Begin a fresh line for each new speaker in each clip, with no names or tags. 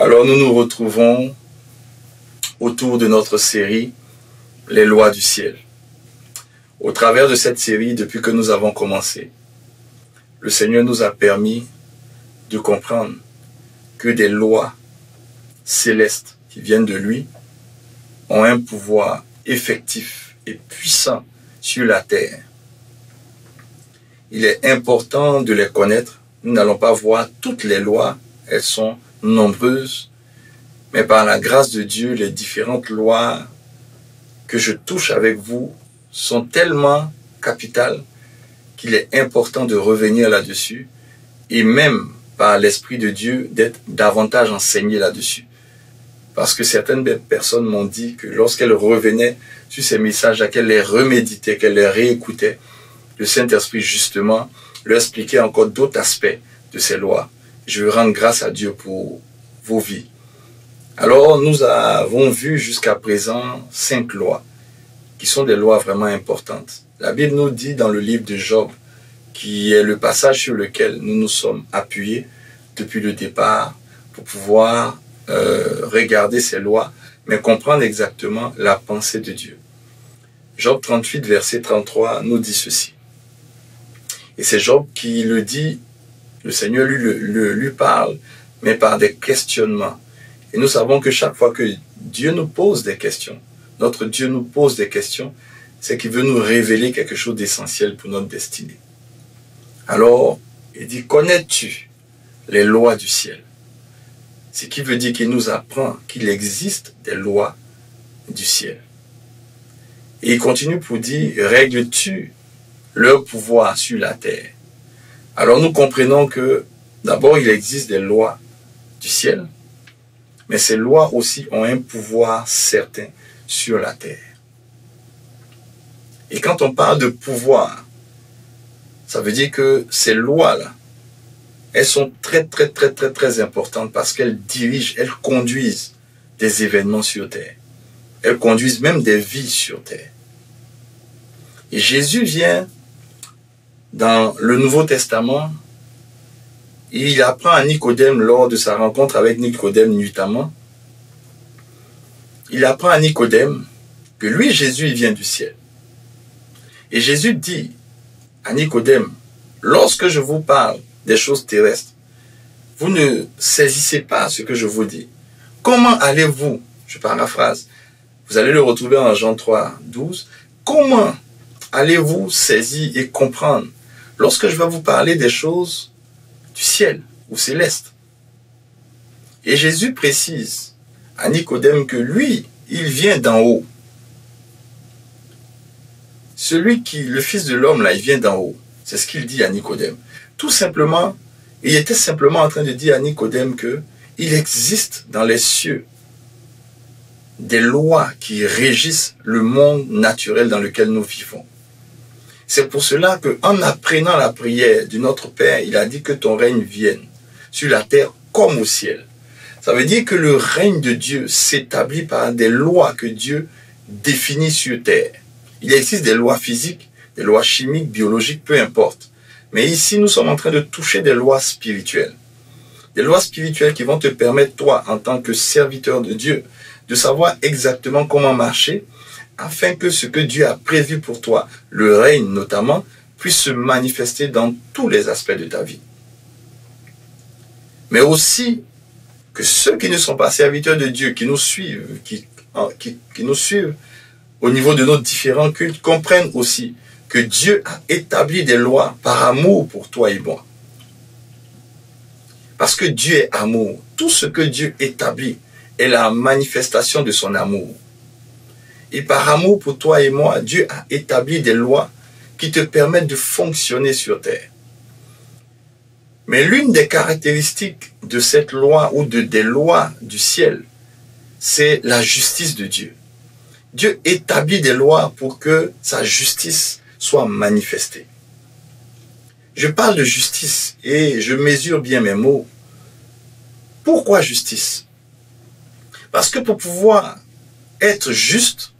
Alors nous nous retrouvons autour de notre série « Les lois du ciel ». Au travers de cette série, depuis que nous avons commencé, le Seigneur nous a permis de comprendre que des lois célestes qui viennent de lui ont un pouvoir effectif et puissant sur la terre. Il est important de les connaître. Nous n'allons pas voir toutes les lois, elles sont nombreuses, mais par la grâce de Dieu, les différentes lois que je touche avec vous sont tellement capitales qu'il est important de revenir là-dessus et même par l'Esprit de Dieu d'être davantage enseigné là-dessus. Parce que certaines personnes m'ont dit que lorsqu'elles revenaient sur ces messages, qu'elles les reméditaient, qu'elles les réécoutaient, le Saint-Esprit justement leur expliquait encore d'autres aspects de ces lois. Je veux rendre grâce à Dieu pour vos vies. Alors nous avons vu jusqu'à présent 5 lois qui sont des lois vraiment importantes. La Bible nous dit dans le livre de Job, qui est le passage sur lequel nous nous sommes appuyés depuis le départ pour pouvoir regarder ces lois, mais comprendre exactement la pensée de Dieu. Job 38, verset 33 nous dit ceci. Et c'est Job qui le dit, le Seigneur lui parle, mais par des questionnements. Et nous savons que chaque fois que Dieu nous pose des questions, notre Dieu nous pose des questions, c'est qu'il veut nous révéler quelque chose d'essentiel pour notre destinée. Alors, il dit, connais-tu les lois du ciel? Ce qui veut dire qu'il nous apprend qu'il existe des lois du ciel. Et il continue pour dire, règles-tu leur pouvoir sur la terre? Alors nous comprenons que d'abord il existe des lois du ciel, mais ces lois aussi ont un pouvoir certain sur la terre. Et quand on parle de pouvoir, ça veut dire que ces lois-là, elles sont très importantes parce qu'elles dirigent, elles conduisent des événements sur terre. Elles conduisent même des vies sur terre. Et Jésus vient dans le Nouveau Testament, il apprend à Nicodème lors de sa rencontre avec Nicodème nuitamment. Il apprend à Nicodème que lui, Jésus, il vient du ciel. Et Jésus dit à Nicodème, lorsque je vous parle des choses terrestres, vous ne saisissez pas ce que je vous dis. Comment allez-vous, je paraphrase, vous allez le retrouver en Jean 3, 12, comment allez-vous saisir et comprendre lorsque je vais vous parler des choses du ciel ou célestes? Et Jésus précise à Nicodème que lui, il vient d'en haut. Le Fils de l'homme, là, il vient d'en haut. C'est ce qu'il dit à Nicodème. Tout simplement, il était simplement en train de dire à Nicodème que il existe dans les cieux des lois qui régissent le monde naturel dans lequel nous vivons. C'est pour cela qu'en apprenant la prière de notre Père, il a dit que ton règne vienne sur la terre comme au ciel. Ça veut dire que le règne de Dieu s'établit par des lois que Dieu définit sur terre. Il existe des lois physiques, des lois chimiques, biologiques, peu importe. Mais ici, nous sommes en train de toucher des lois spirituelles. Des lois spirituelles qui vont te permettre, toi, en tant que serviteur de Dieu, de savoir exactement comment marcher, afin que ce que Dieu a prévu pour toi, le règne notamment, puisse se manifester dans tous les aspects de ta vie. Mais aussi que ceux qui ne sont pas serviteurs de Dieu, qui nous suivent, qui nous suivent au niveau de nos différents cultes, comprennent aussi que Dieu a établi des lois par amour pour toi et moi. Parce que Dieu est amour. Tout ce que Dieu établit est la manifestation de son amour. Et par amour pour toi et moi, Dieu a établi des lois qui te permettent de fonctionner sur terre. Mais l'une des caractéristiques de cette loi ou des lois du ciel, c'est la justice de Dieu. Dieu établit des lois pour que sa justice soit manifestée. Je parle de justice et je mesure bien mes mots. Pourquoi justice? Parce que pour pouvoir être juste,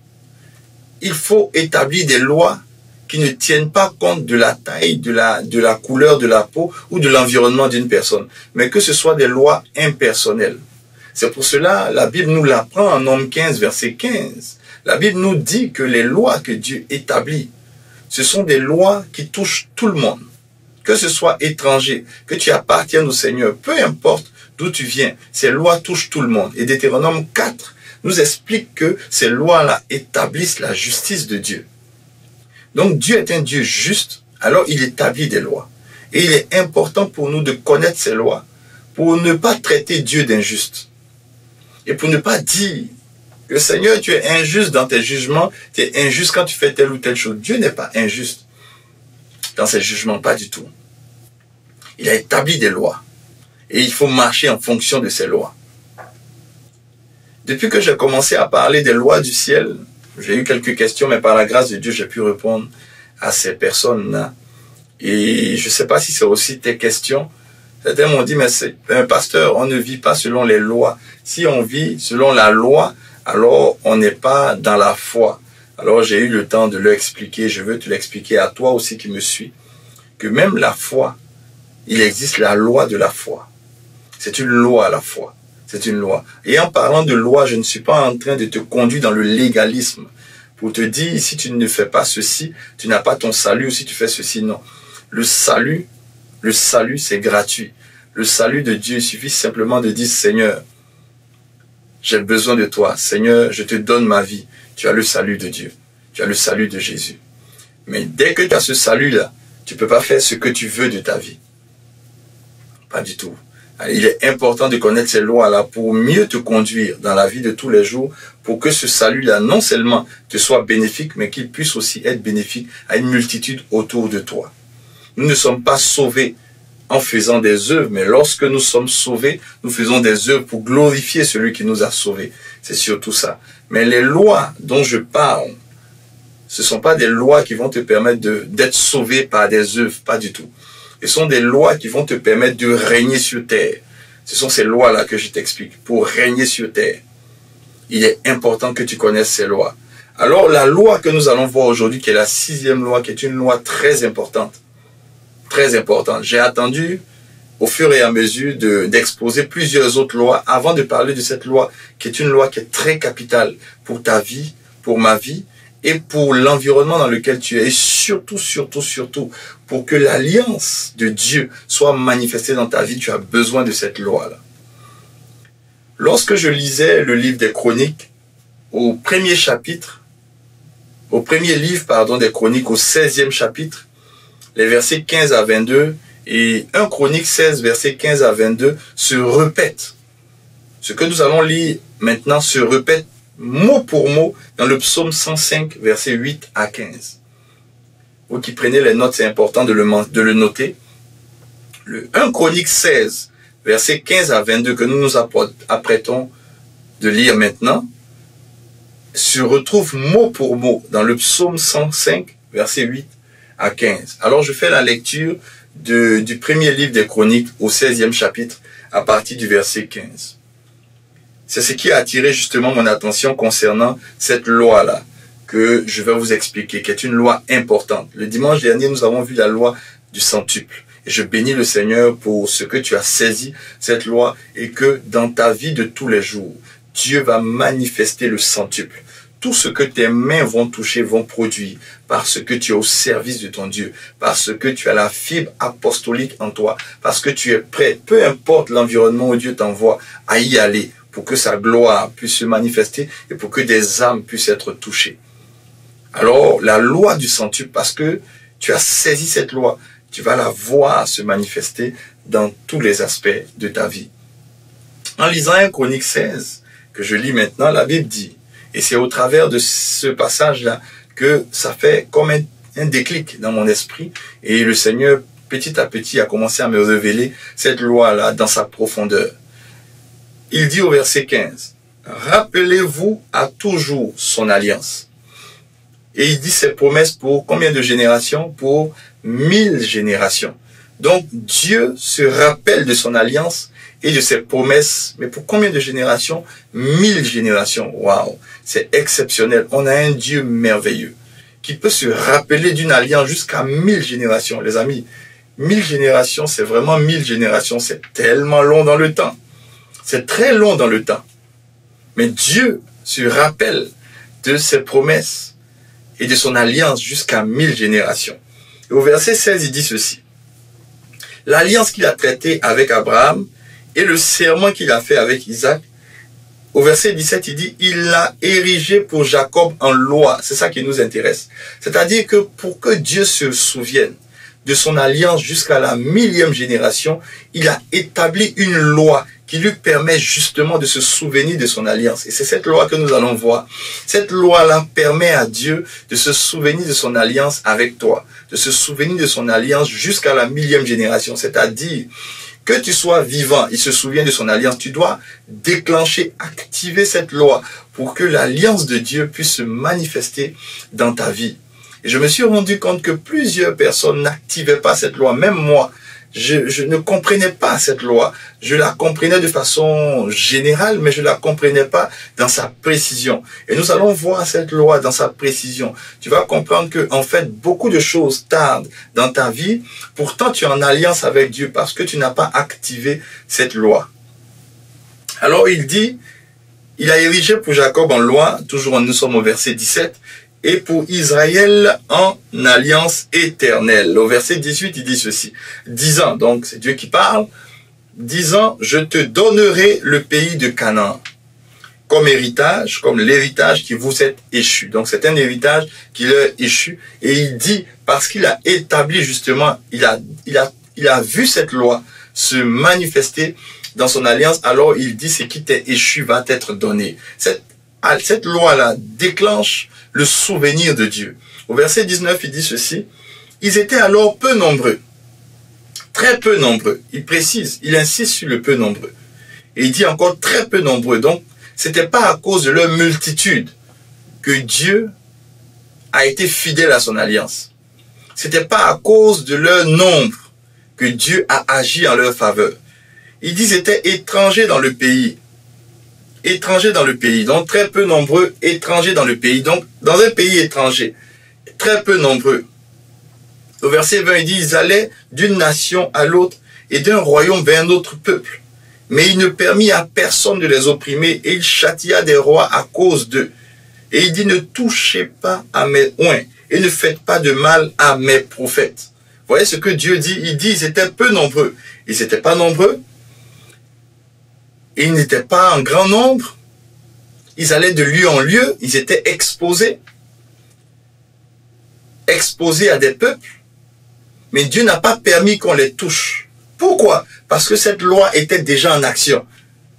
il faut établir des lois qui ne tiennent pas compte de la taille, de la couleur de la peau ou de l'environnement d'une personne, mais que ce soit des lois impersonnelles. C'est pour cela, la Bible nous l'apprend en Nombre 15, verset 15. La Bible nous dit que les lois que Dieu établit, ce sont des lois qui touchent tout le monde. Que ce soit étranger, que tu appartiennes au Seigneur, peu importe d'où tu viens, ces lois touchent tout le monde. Et Deutéronome 4 nous explique que ces lois-là établissent la justice de Dieu. Donc Dieu est un Dieu juste, alors il établit des lois. Et il est important pour nous de connaître ces lois, pour ne pas traiter Dieu d'injuste. Et pour ne pas dire que Seigneur, tu es injuste dans tes jugements, tu es injuste quand tu fais telle ou telle chose. Dieu n'est pas injuste dans ses jugements, pas du tout. Il a établi des lois. Et il faut marcher en fonction de ces lois. Depuis que j'ai commencé à parler des lois du ciel, j'ai eu quelques questions, mais par la grâce de Dieu, j'ai pu répondre à ces personnes-là. Et je ne sais pas si c'est aussi tes questions. Certains m'ont dit, mais c'est un pasteur, on ne vit pas selon les lois. Si on vit selon la loi, alors on n'est pas dans la foi. Alors j'ai eu le temps de leur expliquer, je veux te l'expliquer à toi aussi qui me suis, que même la foi, il existe la loi de la foi. C'est une loi à la foi. C'est une loi. Et en parlant de loi, je ne suis pas en train de te conduire dans le légalisme pour te dire, si tu ne fais pas ceci, tu n'as pas ton salut, ou si tu fais ceci, non. Le salut, c'est gratuit. Le salut de Dieu, il suffit simplement de dire, Seigneur, j'ai besoin de toi. Seigneur, je te donne ma vie. Tu as le salut de Dieu. Tu as le salut de Jésus. Mais dès que tu as ce salut-là, tu ne peux pas faire ce que tu veux de ta vie. Pas du tout. Il est important de connaître ces lois-là pour mieux te conduire dans la vie de tous les jours, pour que ce salut-là, non seulement te soit bénéfique, mais qu'il puisse aussi être bénéfique à une multitude autour de toi. Nous ne sommes pas sauvés en faisant des œuvres, mais lorsque nous sommes sauvés, nous faisons des œuvres pour glorifier celui qui nous a sauvés. C'est surtout ça. Mais les lois dont je parle, ce ne sont pas des lois qui vont te permettre d'être sauvé par des œuvres, pas du tout. Ce sont des lois qui vont te permettre de régner sur terre. Ce sont ces lois-là que je t'explique. Pour régner sur terre, il est important que tu connaisses ces lois. Alors, la loi que nous allons voir aujourd'hui, qui est la 6e loi, qui est une loi très importante. Très importante. J'ai attendu, au fur et à mesure, d'exposer plusieurs autres lois avant de parler de cette loi, qui est une loi qui est très capitale pour ta vie, pour ma vie, et pour l'environnement dans lequel tu es, et surtout, pour que l'alliance de Dieu soit manifestée dans ta vie, tu as besoin de cette loi-là. Lorsque je lisais le livre des Chroniques, au premier livre des Chroniques, au 16e chapitre, les versets 15 à 22, et 1 Chronique 16, versets 15 à 22, se répètent. Ce que nous allons lire maintenant se répète mot pour mot dans le psaume 105, versets 8 à 15. Vous qui prenez les notes, c'est important de le noter. Le 1 Chronique 16, versets 15 à 22, que nous nous apprêtons de lire maintenant, se retrouve mot pour mot dans le psaume 105, versets 8 à 15. Alors je fais la lecture du premier livre des Chroniques au 16e chapitre à partir du verset 15. C'est ce qui a attiré justement mon attention concernant cette loi-là que je vais vous expliquer, qui est une loi importante. Le dimanche dernier, nous avons vu la loi du centuple. Et je bénis le Seigneur pour ce que tu as saisi, cette loi, et que dans ta vie de tous les jours, Dieu va manifester le centuple. Tout ce que tes mains vont toucher, vont produire, parce que tu es au service de ton Dieu, parce que tu as la fibre apostolique en toi, parce que tu es prêt, peu importe l'environnement où Dieu t'envoie, à y aller, pour que sa gloire puisse se manifester et pour que des âmes puissent être touchées. Alors, la loi du centuple, parce que tu as saisi cette loi, tu vas la voir se manifester dans tous les aspects de ta vie. En lisant 1 Chronique 16, que je lis maintenant, la Bible dit, et c'est au travers de ce passage-là que ça fait comme un déclic dans mon esprit, et le Seigneur, petit à petit, a commencé à me révéler cette loi-là dans sa profondeur. Il dit au verset 15, « Rappelez-vous à toujours son alliance. » Et il dit ses promesses pour combien de générations? Pour 1000 générations. Donc Dieu se rappelle de son alliance et de ses promesses. Mais pour combien de générations? 1000 générations. Waouh, c'est exceptionnel. On a un Dieu merveilleux qui peut se rappeler d'une alliance jusqu'à 1000 générations. Les amis, 1000 générations, c'est vraiment 1000 générations. C'est tellement long dans le temps. C'est très long dans le temps. Mais Dieu se rappelle de ses promesses et de son alliance jusqu'à 1000 générations. Et au verset 16, il dit ceci. L'alliance qu'il a traitée avec Abraham et le serment qu'il a fait avec Isaac. Au verset 17, il dit, il l'a érigé pour Jacob en loi. C'est ça qui nous intéresse. C'est-à-dire que pour que Dieu se souvienne de son alliance jusqu'à la 1000e génération, il a établi une loi qui lui permet justement de se souvenir de son alliance. Et c'est cette loi que nous allons voir. Cette loi-là permet à Dieu de se souvenir de son alliance avec toi, de se souvenir de son alliance jusqu'à la 1000e génération. C'est-à-dire que tu sois vivant, il se souvient de son alliance. Tu dois déclencher, activer cette loi pour que l'alliance de Dieu puisse se manifester dans ta vie. Et je me suis rendu compte que plusieurs personnes n'activaient pas cette loi. Même moi, je ne comprenais pas cette loi. Je la comprenais de façon générale, mais je ne la comprenais pas dans sa précision. Et nous allons voir cette loi dans sa précision. Tu vas comprendre que, en fait, beaucoup de choses tardent dans ta vie. Pourtant, tu es en alliance avec Dieu parce que tu n'as pas activé cette loi. Alors, il dit, il a érigé pour Jacob en loi, toujours nous sommes au verset 17, et pour Israël en alliance éternelle. Au verset 18, il dit ceci. Disant, donc c'est Dieu qui parle, disant, je te donnerai le pays de Canaan comme héritage, comme l'héritage qui vous est échu. Donc c'est un héritage qui leur est échu. Et il dit, parce qu'il a établi justement, il a vu cette loi se manifester dans son alliance, alors il dit, ce qui t'est échu va t'être donné. Cette loi-là déclenche le souvenir de Dieu. Au verset 19, il dit ceci. Ils étaient alors peu nombreux. Très peu nombreux. Il précise, il insiste sur le peu nombreux. Et il dit encore très peu nombreux. Donc, c'était pas à cause de leur multitude que Dieu a été fidèle à son alliance. C'était pas à cause de leur nombre que Dieu a agi en leur faveur. Il dit qu'ils étaient étrangers dans le pays. Étrangers dans le pays, donc très peu nombreux, étrangers dans le pays, donc dans un pays étranger, très peu nombreux. Au verset 20, il dit, ils allaient d'une nation à l'autre et d'un royaume vers un autre peuple. Mais il ne permit à personne de les opprimer et il châtia des rois à cause d'eux. Et il dit, ne touchez pas à mes oints et ne faites pas de mal à mes prophètes. Vous voyez ce que Dieu dit? Il dit, ils étaient peu nombreux. Ils n'étaient pas nombreux. Ils n'étaient pas en grand nombre. Ils allaient de lieu en lieu. Ils étaient exposés. Exposés à des peuples. Mais Dieu n'a pas permis qu'on les touche. Pourquoi? Parce que cette loi était déjà en action.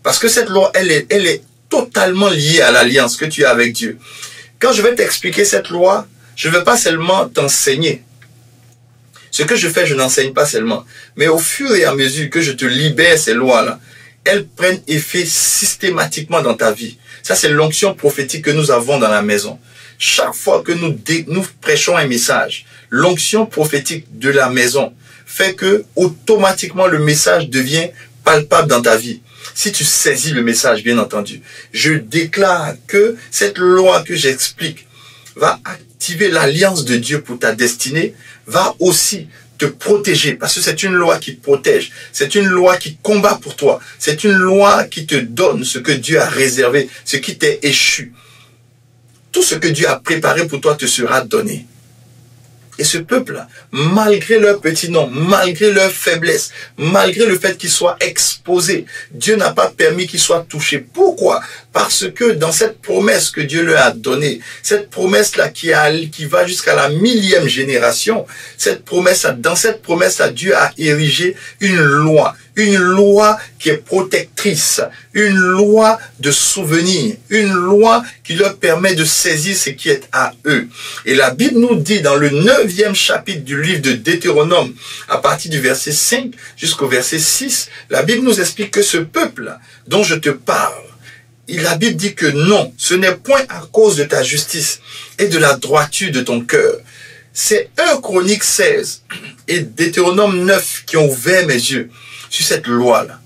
Parce que cette loi, elle est totalement liée à l'alliance que tu as avec Dieu. Quand je vais t'expliquer cette loi, je ne vais pas seulement t'enseigner. Ce que je fais, je n'enseigne pas seulement. Mais au fur et à mesure que je te libère ces lois-là, elles prennent effet systématiquement dans ta vie. Ça, c'est l'onction prophétique que nous avons dans la maison. Chaque fois que nous prêchons un message, l'onction prophétique de la maison fait que automatiquement le message devient palpable dans ta vie. Si tu saisis le message, bien entendu, je déclare que cette loi que j'explique va activer l'alliance de Dieu pour ta destinée, va aussi te protéger, parce que c'est une loi qui te protège, c'est une loi qui combat pour toi, c'est une loi qui te donne ce que Dieu a réservé, ce qui t'est échu. Tout ce que Dieu a préparé pour toi te sera donné. Et ce peuple-là, malgré leur petit nom, malgré leur faiblesse, malgré le fait qu'ils soient exposés, Dieu n'a pas permis qu'ils soient touchés. Pourquoi? Parce que dans cette promesse que Dieu leur a donnée, cette promesse-là qui va jusqu'à la 1000e génération, dans cette promesse-là, Dieu a érigé une loi qui est protectrice, une loi de souvenir, une loi qui leur permet de saisir ce qui est à eux. Et la Bible nous dit dans le 9e chapitre du livre de Deutéronome, à partir du verset 5 jusqu'au verset 6, la Bible nous explique que ce peuple dont je te parle, la Bible dit que non, ce n'est point à cause de ta justice et de la droiture de ton cœur. C'est 1 Chronique 16 et Deutéronome 9 qui ont ouvert mes yeux sur cette loi-là.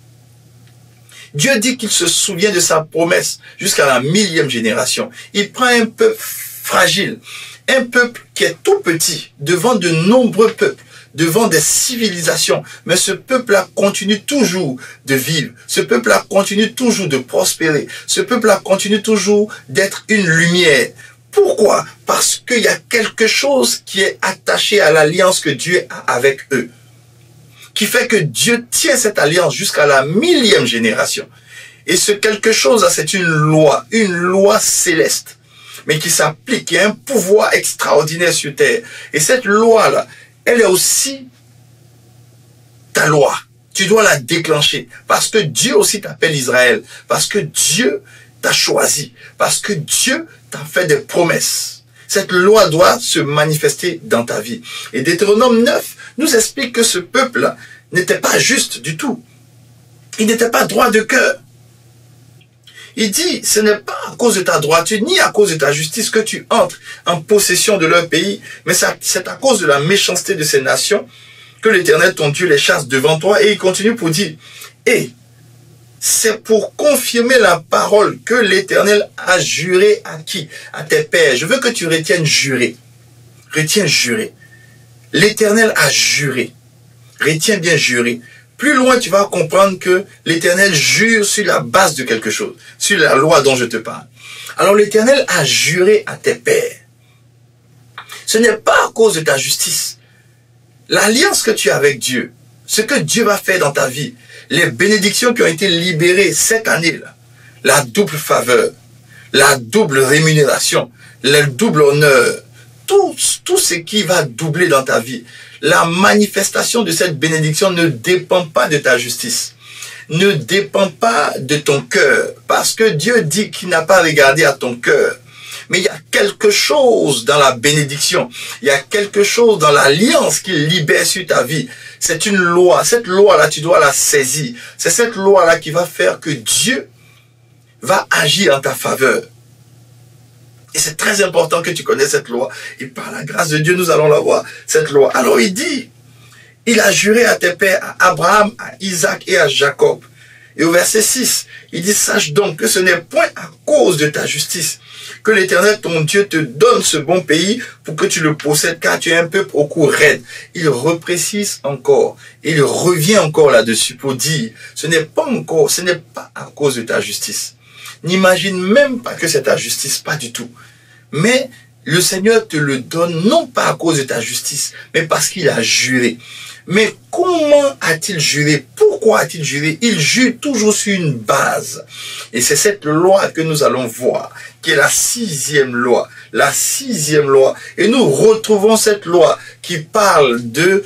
Dieu dit qu'il se souvient de sa promesse jusqu'à la 1000e génération. Il prend un peuple fragile, un peuple qui est tout petit devant de nombreux peuples. devant des civilisations. Mais ce peuple-là continue toujours de vivre. Ce peuple-là continue toujours de prospérer. Ce peuple-là continue toujours d'être une lumière. Pourquoi? Parce qu'il y a quelque chose qui est attaché à l'alliance que Dieu a avec eux, qui fait que Dieu tient cette alliance jusqu'à la 1000e génération. Et ce quelque chose-là, c'est une loi céleste, mais qui s'applique, qui a un pouvoir extraordinaire sur terre. Et cette loi-là, elle est aussi ta loi. Tu dois la déclencher, parce que Dieu aussi t'appelle Israël, parce que Dieu t'a choisi, parce que Dieu t'a fait des promesses. Cette loi doit se manifester dans ta vie. Et Deutéronome 9 nous explique que ce peuple n'était pas juste du tout. Il n'était pas droit de cœur. Il dit, ce n'est pas à cause de ta droiture, ni à cause de ta justice que tu entres en possession de leur pays, mais c'est à cause de la méchanceté de ces nations que l'Éternel, ton Dieu, les chasse devant toi. Et il continue pour dire, et c'est pour confirmer la parole que l'Éternel a juré à qui? À tes pères. Je veux que tu retiennes jurer. Retiens jurer. L'Éternel a juré. Retiens bien jurer. Plus loin, tu vas comprendre que l'Éternel jure sur la base de quelque chose, sur la loi dont je te parle. Alors l'Éternel a juré à tes pères. Ce n'est pas à cause de ta justice. L'alliance que tu as avec Dieu, ce que Dieu va faire dans ta vie, les bénédictions qui ont été libérées cette année-là, la double faveur, la double rémunération, le double honneur, tout ce qui va doubler dans ta vie, la manifestation de cette bénédiction ne dépend pas de ta justice, ne dépend pas de ton cœur, parce que Dieu dit qu'il n'a pas regardé à ton cœur. Mais il y a quelque chose dans la bénédiction, il y a quelque chose dans l'alliance qu'il libère sur ta vie. C'est une loi, cette loi-là, tu dois la saisir. C'est cette loi-là qui va faire que Dieu va agir en ta faveur. Et c'est très important que tu connaisses cette loi. Et par la grâce de Dieu, nous allons la voir, cette loi. Alors il dit, il a juré à tes pères, à Abraham, à Isaac et à Jacob. Et au verset 6, il dit, sache donc que ce n'est point à cause de ta justice que l'Éternel, ton Dieu, te donne ce bon pays pour que tu le possèdes, car tu es un peuple au cou raide. Il reprécise encore, il revient encore là-dessus pour dire, ce n'est pas à cause de ta justice. N'imagine même pas que c'est ta justice, pas du tout. Mais le Seigneur te le donne, non pas à cause de ta justice, mais parce qu'il a juré. Mais comment a-t-il juré? Pourquoi a-t-il juré? Il jure toujours sur une base. Et c'est cette loi que nous allons voir, qui est la 6e loi. La 6e loi. Et nous retrouvons cette loi qui parle de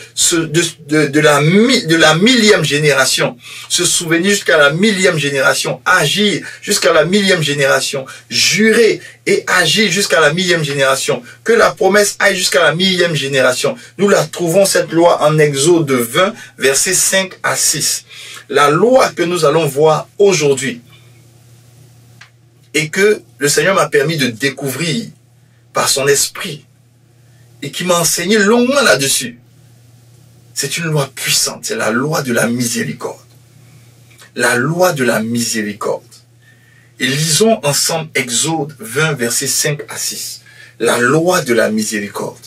la 1000e génération. Se souvenir jusqu'à la 1000e génération. Agir jusqu'à la 1000e génération. Jurer et agir jusqu'à la 1000e génération. Que la promesse aille jusqu'à la 1000e génération. Nous la trouvons, cette loi, en Exode 20, versets 5 à 6. La loi que nous allons voir aujourd'hui et que le Seigneur m'a permis de découvrir par son esprit et qui m'a enseigné longuement là-dessus. C'est une loi puissante, c'est la loi de la miséricorde. La loi de la miséricorde. Et lisons ensemble Exode 20, versets 5 à 6. La loi de la miséricorde.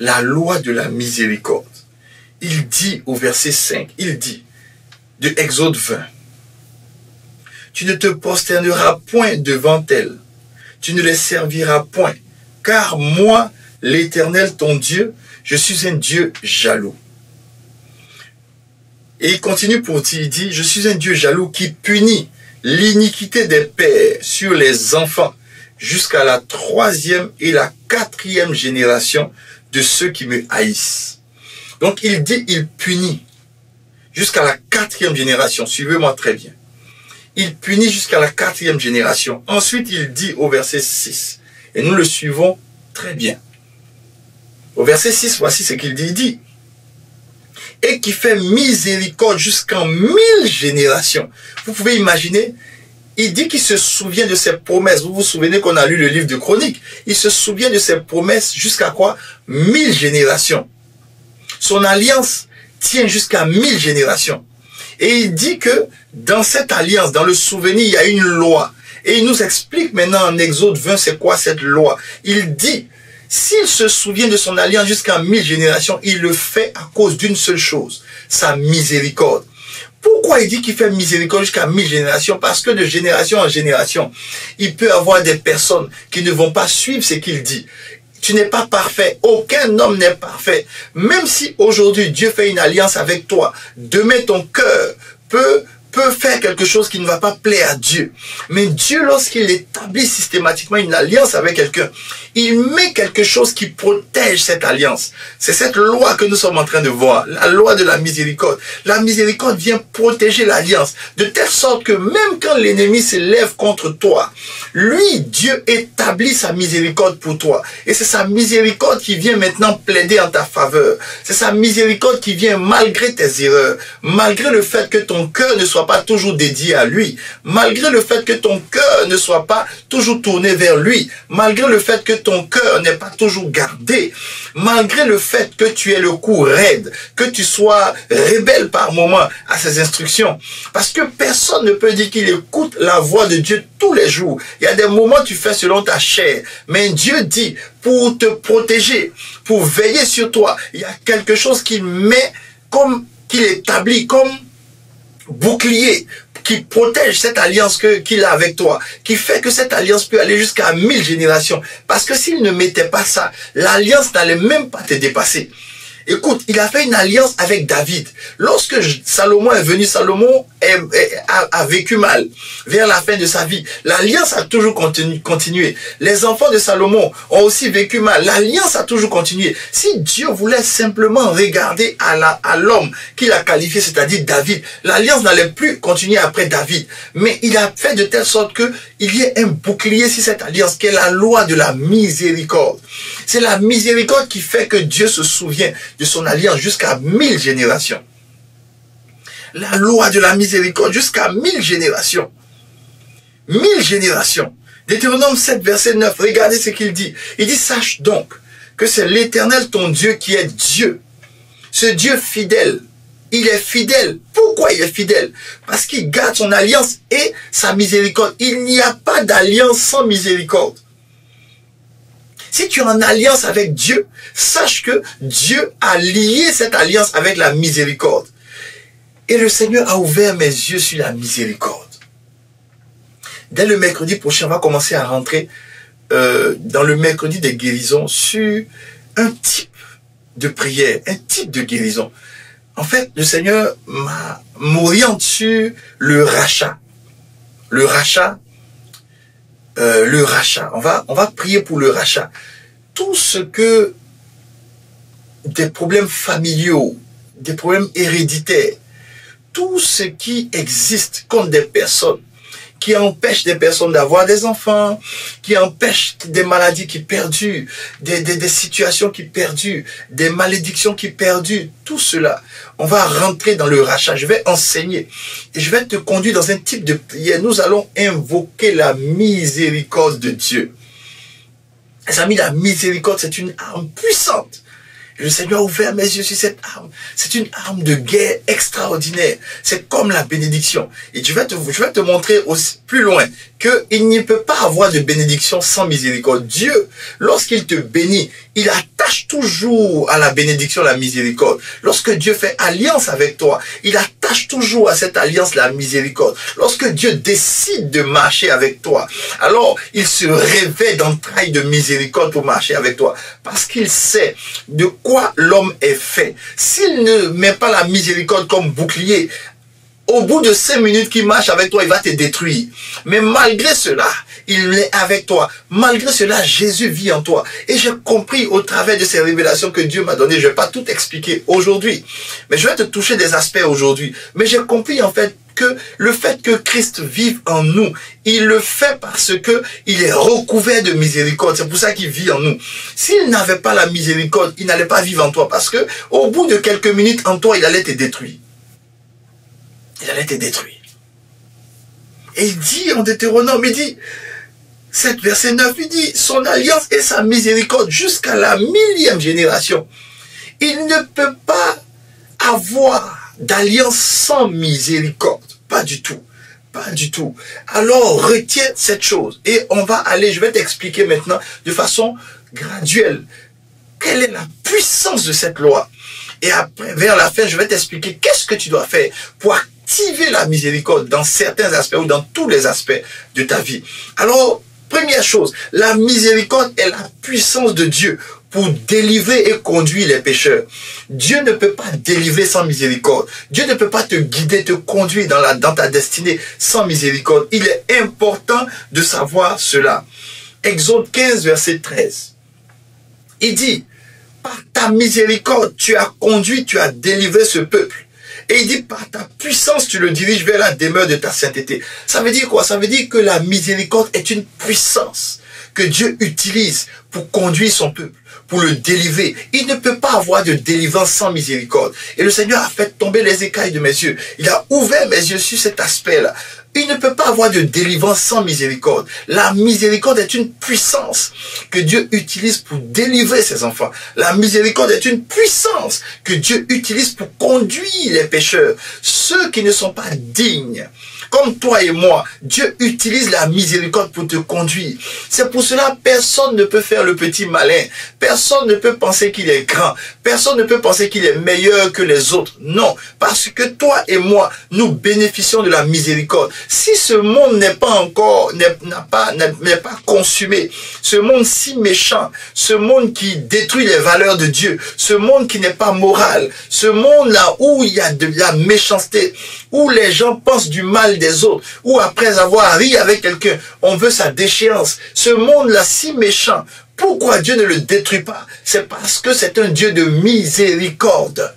La loi de la miséricorde. Il dit au verset 5, il dit, de Exode 20, tu ne te prosterneras point devant elles, tu ne les serviras point, car moi, l'Éternel ton Dieu, je suis un Dieu jaloux. Et il continue pour dire, il dit, je suis un Dieu jaloux qui punit l'iniquité des pères sur les enfants jusqu'à la 3e et la 4e génération de ceux qui me haïssent. Donc il dit, il punit jusqu'à la 4e génération. Suivez-moi très bien. Il punit jusqu'à la 4e génération. Ensuite, il dit au verset 6, et nous le suivons très bien. Au verset 6, voici ce qu'il dit. Il dit, et qui fait miséricorde jusqu'en 1000 générations. Vous pouvez imaginer, il dit qu'il se souvient de ses promesses. Vous vous souvenez qu'on a lu le livre de Chroniques. Il se souvient de ses promesses jusqu'à quoi? 1000 générations. Son alliance tient jusqu'à 1000 générations. Et il dit que dans cette alliance, dans le souvenir, il y a une loi. Et il nous explique maintenant en Exode 20, c'est quoi cette loi? Il dit S'il se souvient de son alliance jusqu'à 1000 générations, il le fait à cause d'une seule chose, sa miséricorde. Pourquoi il dit qu'il fait miséricorde jusqu'à 1000 générations? Parce que de génération en génération, il peut y avoir des personnes qui ne vont pas suivre ce qu'il dit. Tu n'es pas parfait. Aucun homme n'est parfait. Même si aujourd'hui Dieu fait une alliance avec toi, demain ton cœur peut faire quelque chose qui ne va pas plaire à Dieu. Mais Dieu, lorsqu'il établit systématiquement une alliance avec quelqu'un, il met quelque chose qui protège cette alliance. C'est cette loi que nous sommes en train de voir, la loi de la miséricorde. La miséricorde vient protéger l'alliance, de telle sorte que même quand l'ennemi se lève contre toi, lui, Dieu établit sa miséricorde pour toi. Et c'est sa miséricorde qui vient maintenant plaider en ta faveur. C'est sa miséricorde qui vient malgré tes erreurs, malgré le fait que ton cœur ne soit pas toujours dédié à lui, malgré le fait que ton cœur ne soit pas toujours tourné vers lui, malgré le fait que ton cœur n'est pas toujours gardé, malgré le fait que tu aies le cou raide, que tu sois rebelle par moment à ses instructions. Parce que personne ne peut dire qu'il écoute la voix de Dieu tous les jours. Il y a des moments où tu fais selon ta chair, mais Dieu dit pour te protéger, pour veiller sur toi, il y a quelque chose qu'il met comme, qu'il établit comme bouclier, qui protège cette alliance qu'il a avec toi, qui fait que cette alliance peut aller jusqu'à 1000 générations. Parce que s'il ne mettait pas ça, l'alliance n'allait même pas te dépasser. Écoute, il a fait une alliance avec David. Lorsque Salomon est venu, Salomon a vécu mal vers la fin de sa vie. L'alliance a toujours continué. Les enfants de Salomon ont aussi vécu mal. L'alliance a toujours continué. Si Dieu voulait simplement regarder à l'homme qu'il a qualifié, c'est-à-dire David, l'alliance n'allait plus continuer après David. Mais il a fait de telle sorte qu'il y ait un bouclier sur cette alliance, qui est la loi de la miséricorde. C'est la miséricorde qui fait que Dieu se souvient de son alliance jusqu'à 1000 générations. La loi de la miséricorde jusqu'à 1000 générations. 1000 générations. Deutéronome 7, verset 9. Regardez ce qu'il dit. Il dit, sache donc que c'est l'Éternel ton Dieu qui est Dieu. Ce Dieu fidèle. Il est fidèle. Pourquoi il est fidèle? Parce qu'il garde son alliance et sa miséricorde. Il n'y a pas d'alliance sans miséricorde. Si tu es en alliance avec Dieu, sache que Dieu a lié cette alliance avec la miséricorde. Et le Seigneur a ouvert mes yeux sur la miséricorde. Dès le mercredi prochain, on va commencer à rentrer dans le mercredi des guérisons sur un type de prière, un type de guérison. En fait, le Seigneur m'oriente sur le rachat. Le rachat. On va prier pour le rachat. Tout ce que des problèmes familiaux, des problèmes héréditaires, tout ce qui existe contre des personnes, qui empêche des personnes d'avoir des enfants, qui empêche des maladies qui perdurent, des situations qui perdurent, des malédictions qui perdurent, tout cela, on va rentrer dans le rachat. Je vais enseigner et je vais te conduire dans un type de prière. Nous allons invoquer la miséricorde de Dieu. Les amis, la miséricorde, c'est une arme puissante. Le Seigneur a ouvert mes yeux sur cette arme. C'est une arme de guerre extraordinaire. C'est comme la bénédiction. Et je vais te montrer aussi plus loin qu'il ne peut pas avoir de bénédiction sans miséricorde. Dieu, lorsqu'il te bénit, il attache toujours à la bénédiction la miséricorde. Lorsque Dieu fait alliance avec toi, il attache toujours à cette alliance la miséricorde. Lorsque Dieu décide de marcher avec toi, alors il se réveille d'entrailles de miséricorde pour marcher avec toi. Parce qu'il sait de quoi l'homme est fait. S'il ne met pas la miséricorde comme bouclier, au bout de 5 minutes qu'il marche avec toi, il va te détruire. Mais malgré cela, il est avec toi. Malgré cela, Jésus vit en toi. Et j'ai compris au travers de ces révélations que Dieu m'a données, je ne vais pas tout expliquer aujourd'hui, mais je vais te toucher des aspects aujourd'hui. Mais j'ai compris en fait que le fait que Christ vive en nous, il le fait parce que il est recouvert de miséricorde. C'est pour ça qu'il vit en nous. S'il n'avait pas la miséricorde, il n'allait pas vivre en toi parce que au bout de quelques minutes en toi, il allait te détruire. Il allait te détruire. Et il dit en Deutéronome, il dit, 7 verset 9, il dit, son alliance et sa miséricorde jusqu'à la 1000e génération. Il ne peut pas avoir d'alliance sans miséricorde. Pas du tout. Pas du tout. Alors, retiens cette chose. Et on va aller, je vais t'expliquer maintenant de façon graduelle. Quelle est la puissance de cette loi? Et après, vers la fin, je vais t'expliquer qu'est-ce que tu dois faire pour activer la miséricorde dans certains aspects ou dans tous les aspects de ta vie. Alors, première chose, la miséricorde est la puissance de Dieu pour délivrer et conduire les pécheurs. Dieu ne peut pas délivrer sans miséricorde. Dieu ne peut pas te guider, te conduire dans ta destinée sans miséricorde. Il est important de savoir cela. Exode 15, verset 13. Il dit, par ta miséricorde, tu as conduit, tu as délivré ce peuple. Et il dit, par ta puissance, tu le diriges vers la demeure de ta sainteté. Ça veut dire quoi? Ça veut dire que la miséricorde est une puissance que Dieu utilise pour conduire son peuple, pour le délivrer. Il ne peut pas avoir de délivrance sans miséricorde. Et le Seigneur a fait tomber les écailles de mes yeux. Il a ouvert mes yeux sur cet aspect-là. Il ne peut pas avoir de délivrance sans miséricorde. La miséricorde est une puissance que Dieu utilise pour délivrer ses enfants. La miséricorde est une puissance que Dieu utilise pour conduire les pécheurs, ceux qui ne sont pas dignes. Comme toi et moi, Dieu utilise la miséricorde pour te conduire. C'est pour cela que personne ne peut faire le petit malin. Personne ne peut penser qu'il est grand. Personne ne peut penser qu'il est meilleur que les autres. Non, parce que toi et moi, nous bénéficions de la miséricorde. Si ce monde n'est pas encore, n'est pas consumé, ce monde si méchant, ce monde qui détruit les valeurs de Dieu, ce monde qui n'est pas moral, ce monde-là où il y a de la méchanceté, où les gens pensent du mal des autres, où après avoir ri avec quelqu'un, on veut sa déchéance. Ce monde-là si méchant, pourquoi Dieu ne le détruit pas? C'est parce que c'est un Dieu de miséricorde.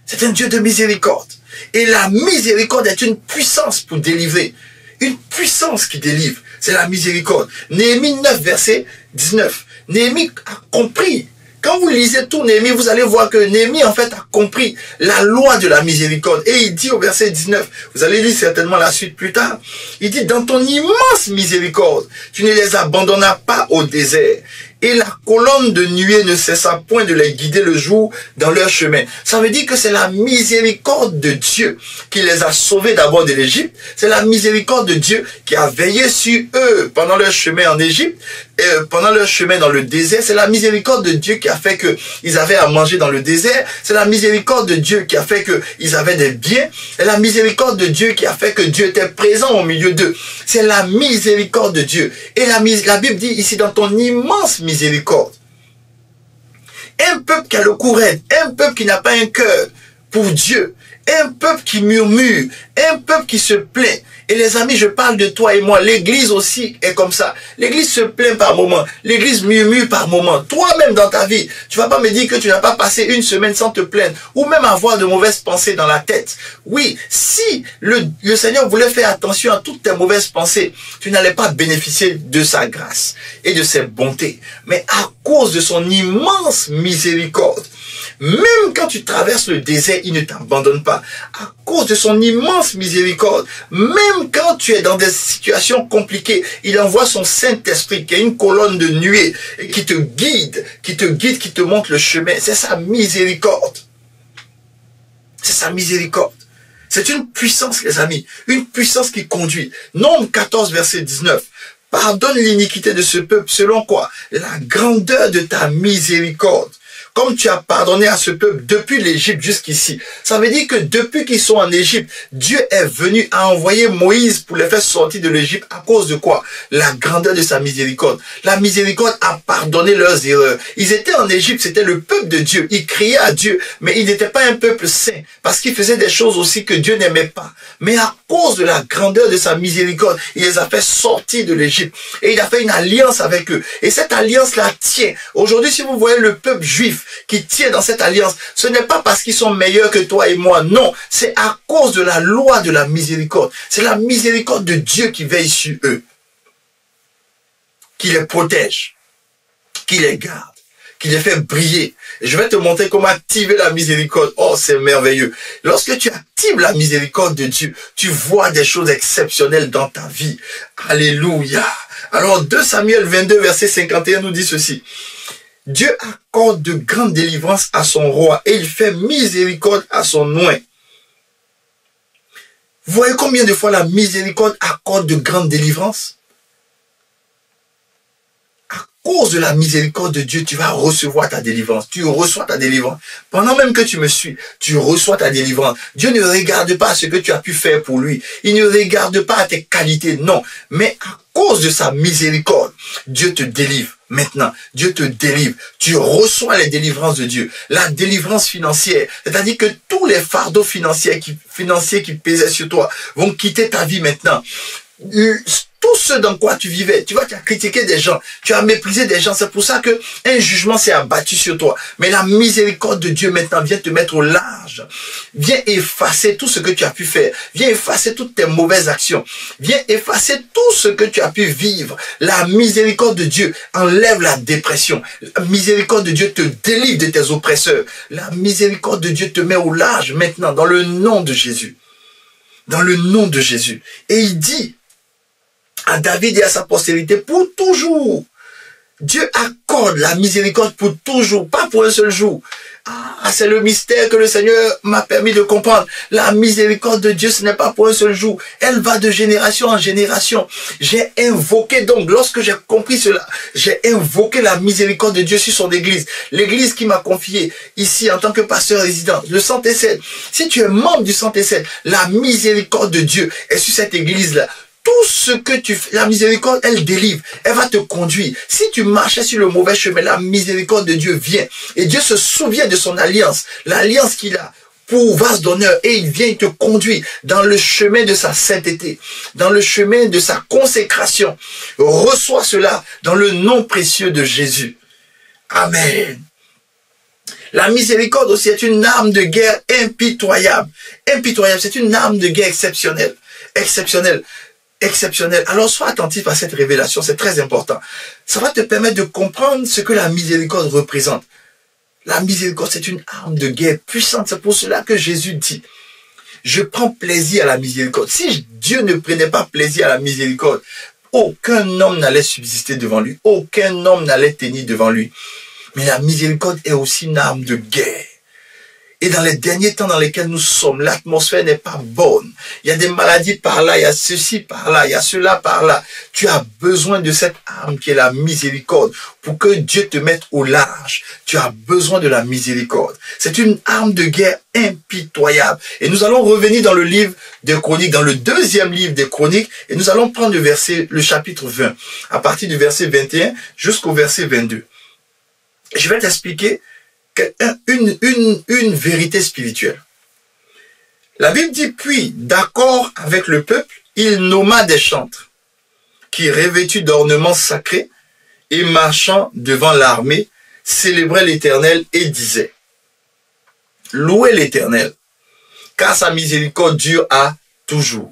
C'est un Dieu de miséricorde. Et la miséricorde est une puissance pour délivrer. Une puissance qui délivre. C'est la miséricorde. Néhémie 9, verset 19. Néhémie a compris. Quand vous lisez tout Néhémie, vous allez voir que Néhémie, en fait, a compris la loi de la miséricorde. Et il dit au verset 19, vous allez lire certainement la suite plus tard, il dit, dans ton immense miséricorde, tu ne les abandonnas pas au désert. Et la colonne de nuée ne cessa point de les guider le jour dans leur chemin. Ça veut dire que c'est la miséricorde de Dieu qui les a sauvés d'abord de l'Égypte. C'est la miséricorde de Dieu qui a veillé sur eux pendant leur chemin en Égypte, pendant leur chemin dans le désert. C'est la miséricorde de Dieu qui a fait qu'ils avaient à manger dans le désert. C'est la miséricorde de Dieu qui a fait qu'ils avaient des biens. C'est la miséricorde de Dieu qui a fait que Dieu était présent au milieu d'eux. C'est la miséricorde de Dieu. Et la Bible dit ici, dans ton immense miséricorde. Un peuple qui a le cou raide, un peuple qui n'a pas un cœur pour Dieu, un peuple qui murmure, un peuple qui se plaint. Et les amis, je parle de toi et moi. L'église aussi est comme ça. L'église se plaint par moment. L'église murmure par moment. Toi-même dans ta vie, tu vas pas me dire que tu n'as pas passé une semaine sans te plaindre ou même avoir de mauvaises pensées dans la tête. Oui, si le Seigneur voulait faire attention à toutes tes mauvaises pensées, tu n'allais pas bénéficier de sa grâce et de ses bontés. Mais à cause de son immense miséricorde, même quand tu traverses le désert, il ne t'abandonne pas. À cause de son immense miséricorde, même quand tu es dans des situations compliquées, il envoie son Saint-Esprit, qui est une colonne de nuée, qui te guide, qui te montre le chemin. C'est sa miséricorde. C'est sa miséricorde. C'est une puissance, les amis. Une puissance qui conduit. Nombre 14, verset 19. Pardonne l'iniquité de ce peuple, selon quoi? La grandeur de ta miséricorde. Comme tu as pardonné à ce peuple depuis l'Égypte jusqu'ici. Ça veut dire que depuis qu'ils sont en Égypte, Dieu est venu à envoyer Moïse pour les faire sortir de l'Égypte. À cause de quoi? La grandeur de sa miséricorde. La miséricorde a pardonné leurs erreurs. Ils étaient en Égypte, c'était le peuple de Dieu. Ils criaient à Dieu, mais ils n'étaient pas un peuple saint. Parce qu'ils faisaient des choses aussi que Dieu n'aimait pas. Mais à cause de la grandeur de sa miséricorde, il les a fait sortir de l'Égypte. Et il a fait une alliance avec eux. Et cette alliance-là tient. Aujourd'hui, si vous voyez le peuple juif qui tient dans cette alliance, ce n'est pas parce qu'ils sont meilleurs que toi et moi, non, c'est à cause de la loi de la miséricorde. C'est la miséricorde de Dieu qui veille sur eux, qui les protège, qui les garde, qui les fait briller. Et je vais te montrer comment activer la miséricorde. Oh, c'est merveilleux. Lorsque tu actives la miséricorde de Dieu, tu vois des choses exceptionnelles dans ta vie. Alléluia. Alors 2 Samuel 22, verset 51 nous dit ceci. Dieu accorde de grandes délivrances à son roi et il fait miséricorde à son oint. Vous voyez combien de fois la miséricorde accorde de grandes délivrances? À cause de la miséricorde de Dieu, tu vas recevoir ta délivrance. Tu reçois ta délivrance. Pendant même que tu me suis, tu reçois ta délivrance. Dieu ne regarde pas ce que tu as pu faire pour lui. Il ne regarde pas à tes qualités, non. Mais à cause de sa miséricorde, Dieu te délivre. Maintenant, Dieu te délivre. Tu reçois les délivrances de Dieu. La délivrance financière, c'est-à-dire que tous les fardeaux financiers qui pesaient sur toi vont quitter ta vie maintenant. Tout ce dans quoi tu vivais, tu vois, tu as critiqué des gens, tu as méprisé des gens, c'est pour ça que un jugement s'est abattu sur toi. Mais la miséricorde de Dieu maintenant vient te mettre au large, vient effacer tout ce que tu as pu faire, vient effacer toutes tes mauvaises actions, vient effacer tout ce que tu as pu vivre. La miséricorde de Dieu enlève la dépression, la miséricorde de Dieu te délivre de tes oppresseurs, la miséricorde de Dieu te met au large maintenant dans le nom de Jésus. Dans le nom de Jésus. Et il dit à David et à sa postérité pour toujours. Dieu accorde la miséricorde pour toujours, pas pour un seul jour. Ah, c'est le mystère que le Seigneur m'a permis de comprendre. La miséricorde de Dieu, ce n'est pas pour un seul jour. Elle va de génération en génération. J'ai invoqué donc, lorsque j'ai compris cela, j'ai invoqué la miséricorde de Dieu sur son église. L'église qui m'a confié ici en tant que pasteur résident, le Saint-Essai. Si tu es membre du Saint-Essai, la miséricorde de Dieu est sur cette église-là. Tout ce que tu fais, la miséricorde, elle délivre, elle va te conduire. Si tu marchais sur le mauvais chemin, la miséricorde de Dieu vient. Et Dieu se souvient de son alliance, l'alliance qu'il a pour vase d'honneur. Et il vient te conduire dans le chemin de sa sainteté, dans le chemin de sa consécration. Reçois cela dans le nom précieux de Jésus. Amen. La miséricorde aussi est une arme de guerre impitoyable. Impitoyable, c'est une arme de guerre exceptionnelle. Exceptionnelle. Exceptionnel. Alors, sois attentif à cette révélation, c'est très important. Ça va te permettre de comprendre ce que la miséricorde représente. La miséricorde, c'est une arme de guerre puissante. C'est pour cela que Jésus dit, je prends plaisir à la miséricorde. Si Dieu ne prenait pas plaisir à la miséricorde, aucun homme n'allait subsister devant lui. Aucun homme n'allait tenir devant lui. Mais la miséricorde est aussi une arme de guerre. Et dans les derniers temps dans lesquels nous sommes, l'atmosphère n'est pas bonne. Il y a des maladies par là, il y a ceci par là, il y a cela par là. Tu as besoin de cette arme qui est la miséricorde pour que Dieu te mette au large. Tu as besoin de la miséricorde. C'est une arme de guerre impitoyable. Et nous allons revenir dans le livre des Chroniques, dans le deuxième livre des Chroniques, et nous allons prendre le chapitre 20, à partir du verset 21 jusqu'au verset 22. Je vais t'expliquer une vérité spirituelle. La Bible dit, puis, d'accord avec le peuple, il nomma des chantres qui, revêtus d'ornements sacrés et marchant devant l'armée, célébraient l'Éternel et disaient, louez l'Éternel, car sa miséricorde dure à toujours.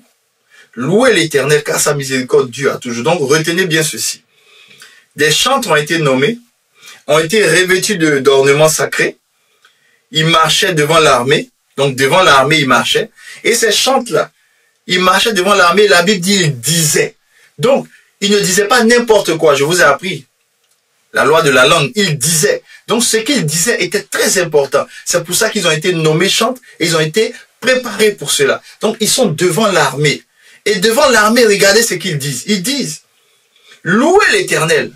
Louez l'Éternel, car sa miséricorde dure à toujours. Donc, retenez bien ceci. Des chantres ont été nommés, ont été revêtus d'ornements sacrés. Ils marchaient devant l'armée. Donc, devant l'armée, ils marchaient. Et ces chantres-là, ils marchaient devant l'armée. La Bible dit, ils disaient. Donc, ils ne disaient pas n'importe quoi. Je vous ai appris la loi de la langue. Ils disaient. Donc, ce qu'ils disaient était très important. C'est pour ça qu'ils ont été nommés chantres et ils ont été préparés pour cela. Donc, ils sont devant l'armée. Et devant l'armée, regardez ce qu'ils disent. Ils disent, louez l'Éternel,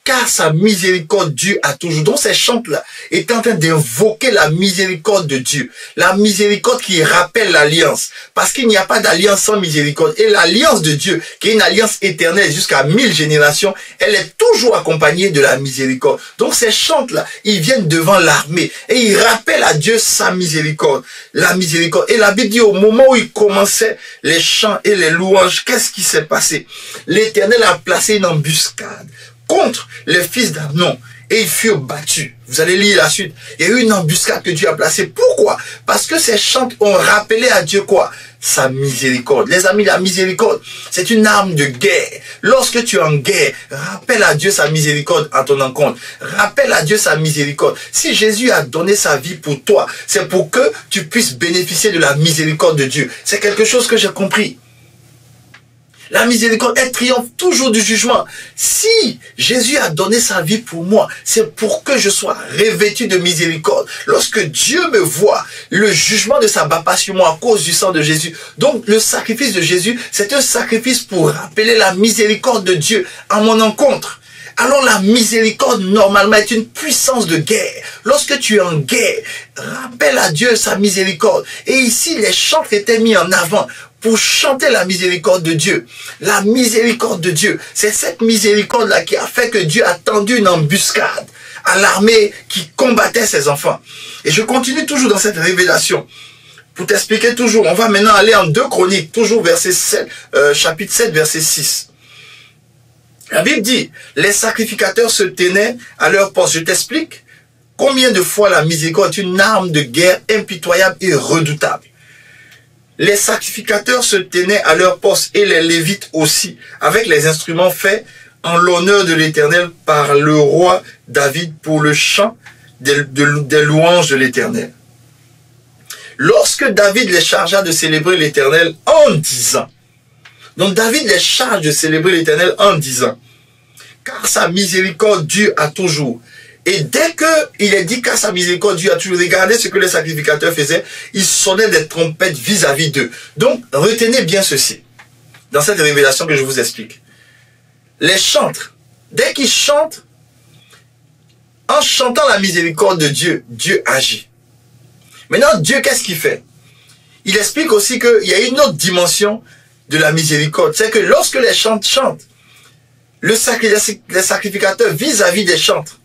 car sa miséricorde dure à toujours. Donc ces chantres-là étaient en train d'invoquer la miséricorde de Dieu. La miséricorde qui rappelle l'alliance. Parce qu'il n'y a pas d'alliance sans miséricorde. Et l'alliance de Dieu, qui est une alliance éternelle jusqu'à 1000 générations, elle est toujours accompagnée de la miséricorde. Donc ces chantres-là, ils viennent devant l'armée et ils rappellent à Dieu sa miséricorde. La miséricorde. Et la Bible dit au moment où ils commençaient les chants et les louanges, qu'est-ce qui s'est passé? L'Éternel a placé une embuscade contre les fils d'Amnon et ils furent battus. Vous allez lire la suite. Il y a eu une embuscade que Dieu a placée. Pourquoi? Parce que ces chants ont rappelé à Dieu quoi? Sa miséricorde. Les amis, la miséricorde, c'est une arme de guerre. Lorsque tu es en guerre, rappelle à Dieu sa miséricorde en ton encontre. Rappelle à Dieu sa miséricorde. Si Jésus a donné sa vie pour toi, c'est pour que tu puisses bénéficier de la miséricorde de Dieu. C'est quelque chose que j'ai compris. La miséricorde, elle triomphe toujours du jugement. Si Jésus a donné sa vie pour moi, c'est pour que je sois revêtu de miséricorde. Lorsque Dieu me voit, le jugement ne s'abat pas sur moi à cause du sang de Jésus. Donc le sacrifice de Jésus, c'est un sacrifice pour rappeler la miséricorde de Dieu à mon encontre. Alors la miséricorde, normalement, est une puissance de guerre. Lorsque tu es en guerre, rappelle à Dieu sa miséricorde. Et ici, les chantres étaient mis en avant pour chanter la miséricorde de Dieu. La miséricorde de Dieu. C'est cette miséricorde-là qui a fait que Dieu a tendu une embuscade à l'armée qui combattait ses enfants. Et je continue toujours dans cette révélation. Pour t'expliquer toujours, on va maintenant aller en 2 Chroniques, toujours verset 7, chapitre 7, verset 6. La Bible dit, les sacrificateurs se tenaient à leur poste. Je t'explique combien de fois la miséricorde est une arme de guerre impitoyable et redoutable. Les sacrificateurs se tenaient à leur poste et les Lévites aussi, avec les instruments faits en l'honneur de l'Éternel par le roi David pour le chant des louanges de l'Éternel. Lorsque David les chargea de célébrer l'Éternel en disant, donc David les charge de célébrer l'Éternel en disant, car sa miséricorde dure à toujours. Et dès qu'il est dit car sa miséricorde dure à toujours, regardez ce que les sacrificateurs faisaient, ils sonnaient des trompettes vis-à-vis d'eux. Donc retenez bien ceci, dans cette révélation que je vous explique. Les chantres, dès qu'ils chantent, en chantant la miséricorde de Dieu, Dieu agit. Maintenant, Dieu, qu'est-ce qu'il fait? Il explique aussi qu'il y a une autre dimension de la miséricorde. C'est que lorsque les chantres chantent, les sacrificateurs vis-à-vis des chantres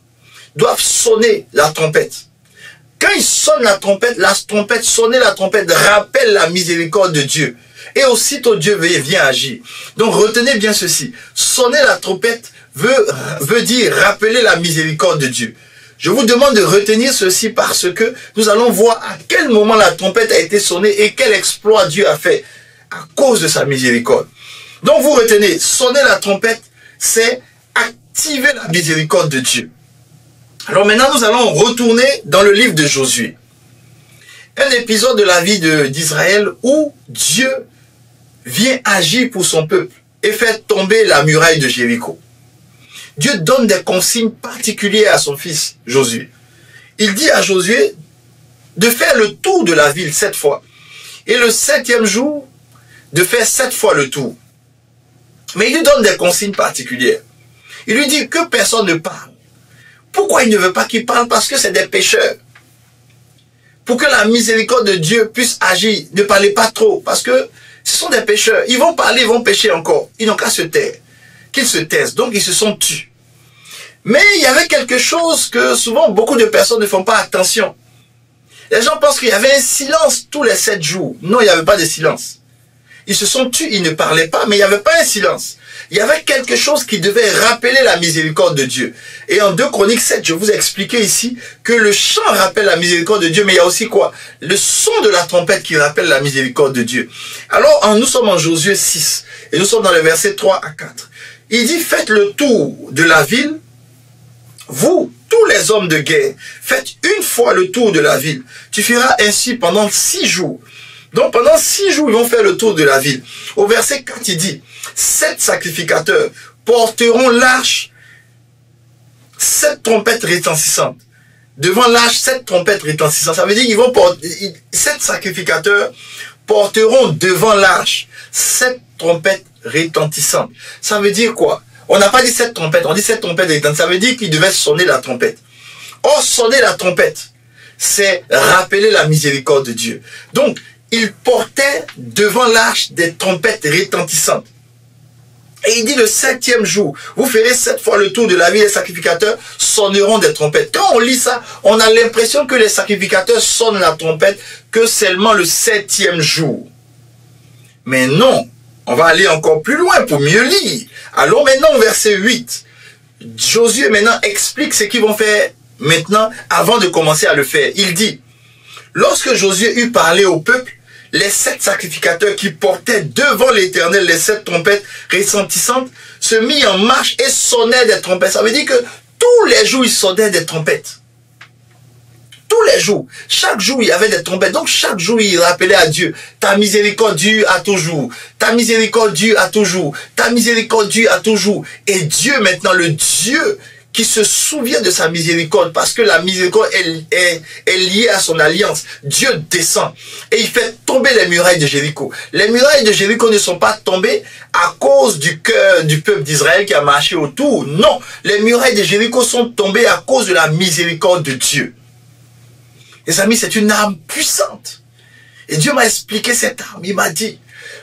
doivent sonner la trompette. Quand ils sonnent la trompette, sonner la trompette rappelle la miséricorde de Dieu. Et aussitôt Dieu vient agir. Donc retenez bien ceci. Sonner la trompette veut dire rappeler la miséricorde de Dieu. Je vous demande de retenir ceci parce que nous allons voir à quel moment la trompette a été sonnée et quel exploit Dieu a fait à cause de sa miséricorde. Donc vous retenez, sonner la trompette, c'est activer la miséricorde de Dieu. Alors maintenant, nous allons retourner dans le livre de Josué. Un épisode de la vie d'Israël où Dieu vient agir pour son peuple et fait tomber la muraille de Jéricho. Dieu donne des consignes particulières à son fils Josué. Il dit à Josué de faire le tour de la ville 7 fois. Et le 7e jour, de faire 7 fois le tour. Mais il lui donne des consignes particulières. Il lui dit que personne ne parle. Pourquoi il ne veut pas qu'il parle? Parce que c'est des pécheurs. Pour que la miséricorde de Dieu puisse agir, ne parlez pas trop. Parce que ce sont des pécheurs. Ils vont parler, ils vont pécher encore. Ils n'ont qu'à se taire. Qu'ils se taisent. Donc ils se sont tus. Mais il y avait quelque chose que souvent beaucoup de personnes ne font pas attention. Les gens pensent qu'il y avait un silence tous les 7 jours. Non, il n'y avait pas de silence. Ils se sont tus, ils ne parlaient pas, mais il n'y avait pas un silence. Il y avait quelque chose qui devait rappeler la miséricorde de Dieu. Et en 2 Chroniques 7, je vous ai expliqué ici que le chant rappelle la miséricorde de Dieu, mais il y a aussi quoi? Le son de la trompette qui rappelle la miséricorde de Dieu. Alors, nous sommes en Josué 6, et nous sommes dans les versets 3 à 4. Il dit, faites le tour de la ville, vous, tous les hommes de guerre, faites une fois le tour de la ville. Tu feras ainsi pendant 6 jours. Donc pendant 6 jours, ils vont faire le tour de la ville. Au verset 4, il dit, 7 sacrificateurs porteront l'arche, 7 trompettes retentissantes. Devant l'arche, 7 trompettes retentissantes. Ça veut dire qu'ils vont porter, 7 sacrificateurs porteront devant l'arche 7 trompettes retentissantes. Ça veut dire quoi? On n'a pas dit 7 trompettes, on dit 7 trompettes retentissantes. Ça veut dire qu'ils devaient sonner la trompette. Or, sonner la trompette, c'est rappeler la miséricorde de Dieu. Donc, il portait devant l'arche des trompettes retentissantes. Et il dit le 7e jour, vous ferez 7 fois le tour de la ville, les sacrificateurs sonneront des trompettes. Quand on lit ça, on a l'impression que les sacrificateurs sonnent la trompette que seulement le 7e jour. Mais non, on va aller encore plus loin pour mieux lire. Allons maintenant au verset 8. Josué maintenant explique ce qu'ils vont faire maintenant avant de commencer à le faire. Il dit, lorsque Josué eut parlé au peuple, les 7 sacrificateurs qui portaient devant l'Éternel les 7 trompettes retentissantes se mirent en marche et sonnaient des trompettes. Ça veut dire que tous les jours, ils sonnaient des trompettes. Tous les jours. Chaque jour, il y avait des trompettes. Donc, chaque jour, ils rappelaient à Dieu, ta miséricorde dure à toujours. Ta miséricorde dure à toujours. Ta miséricorde dure à toujours. Et Dieu, maintenant, le Dieu qui se souvient de sa miséricorde, parce que la miséricorde est liée à son alliance. Dieu descend et il fait tomber les murailles de Jéricho. Les murailles de Jéricho ne sont pas tombées à cause du cœur du peuple d'Israël qui a marché autour. Non, les murailles de Jéricho sont tombées à cause de la miséricorde de Dieu. Les amis, c'est une arme puissante. Et Dieu m'a expliqué cette arme. Il m'a dit,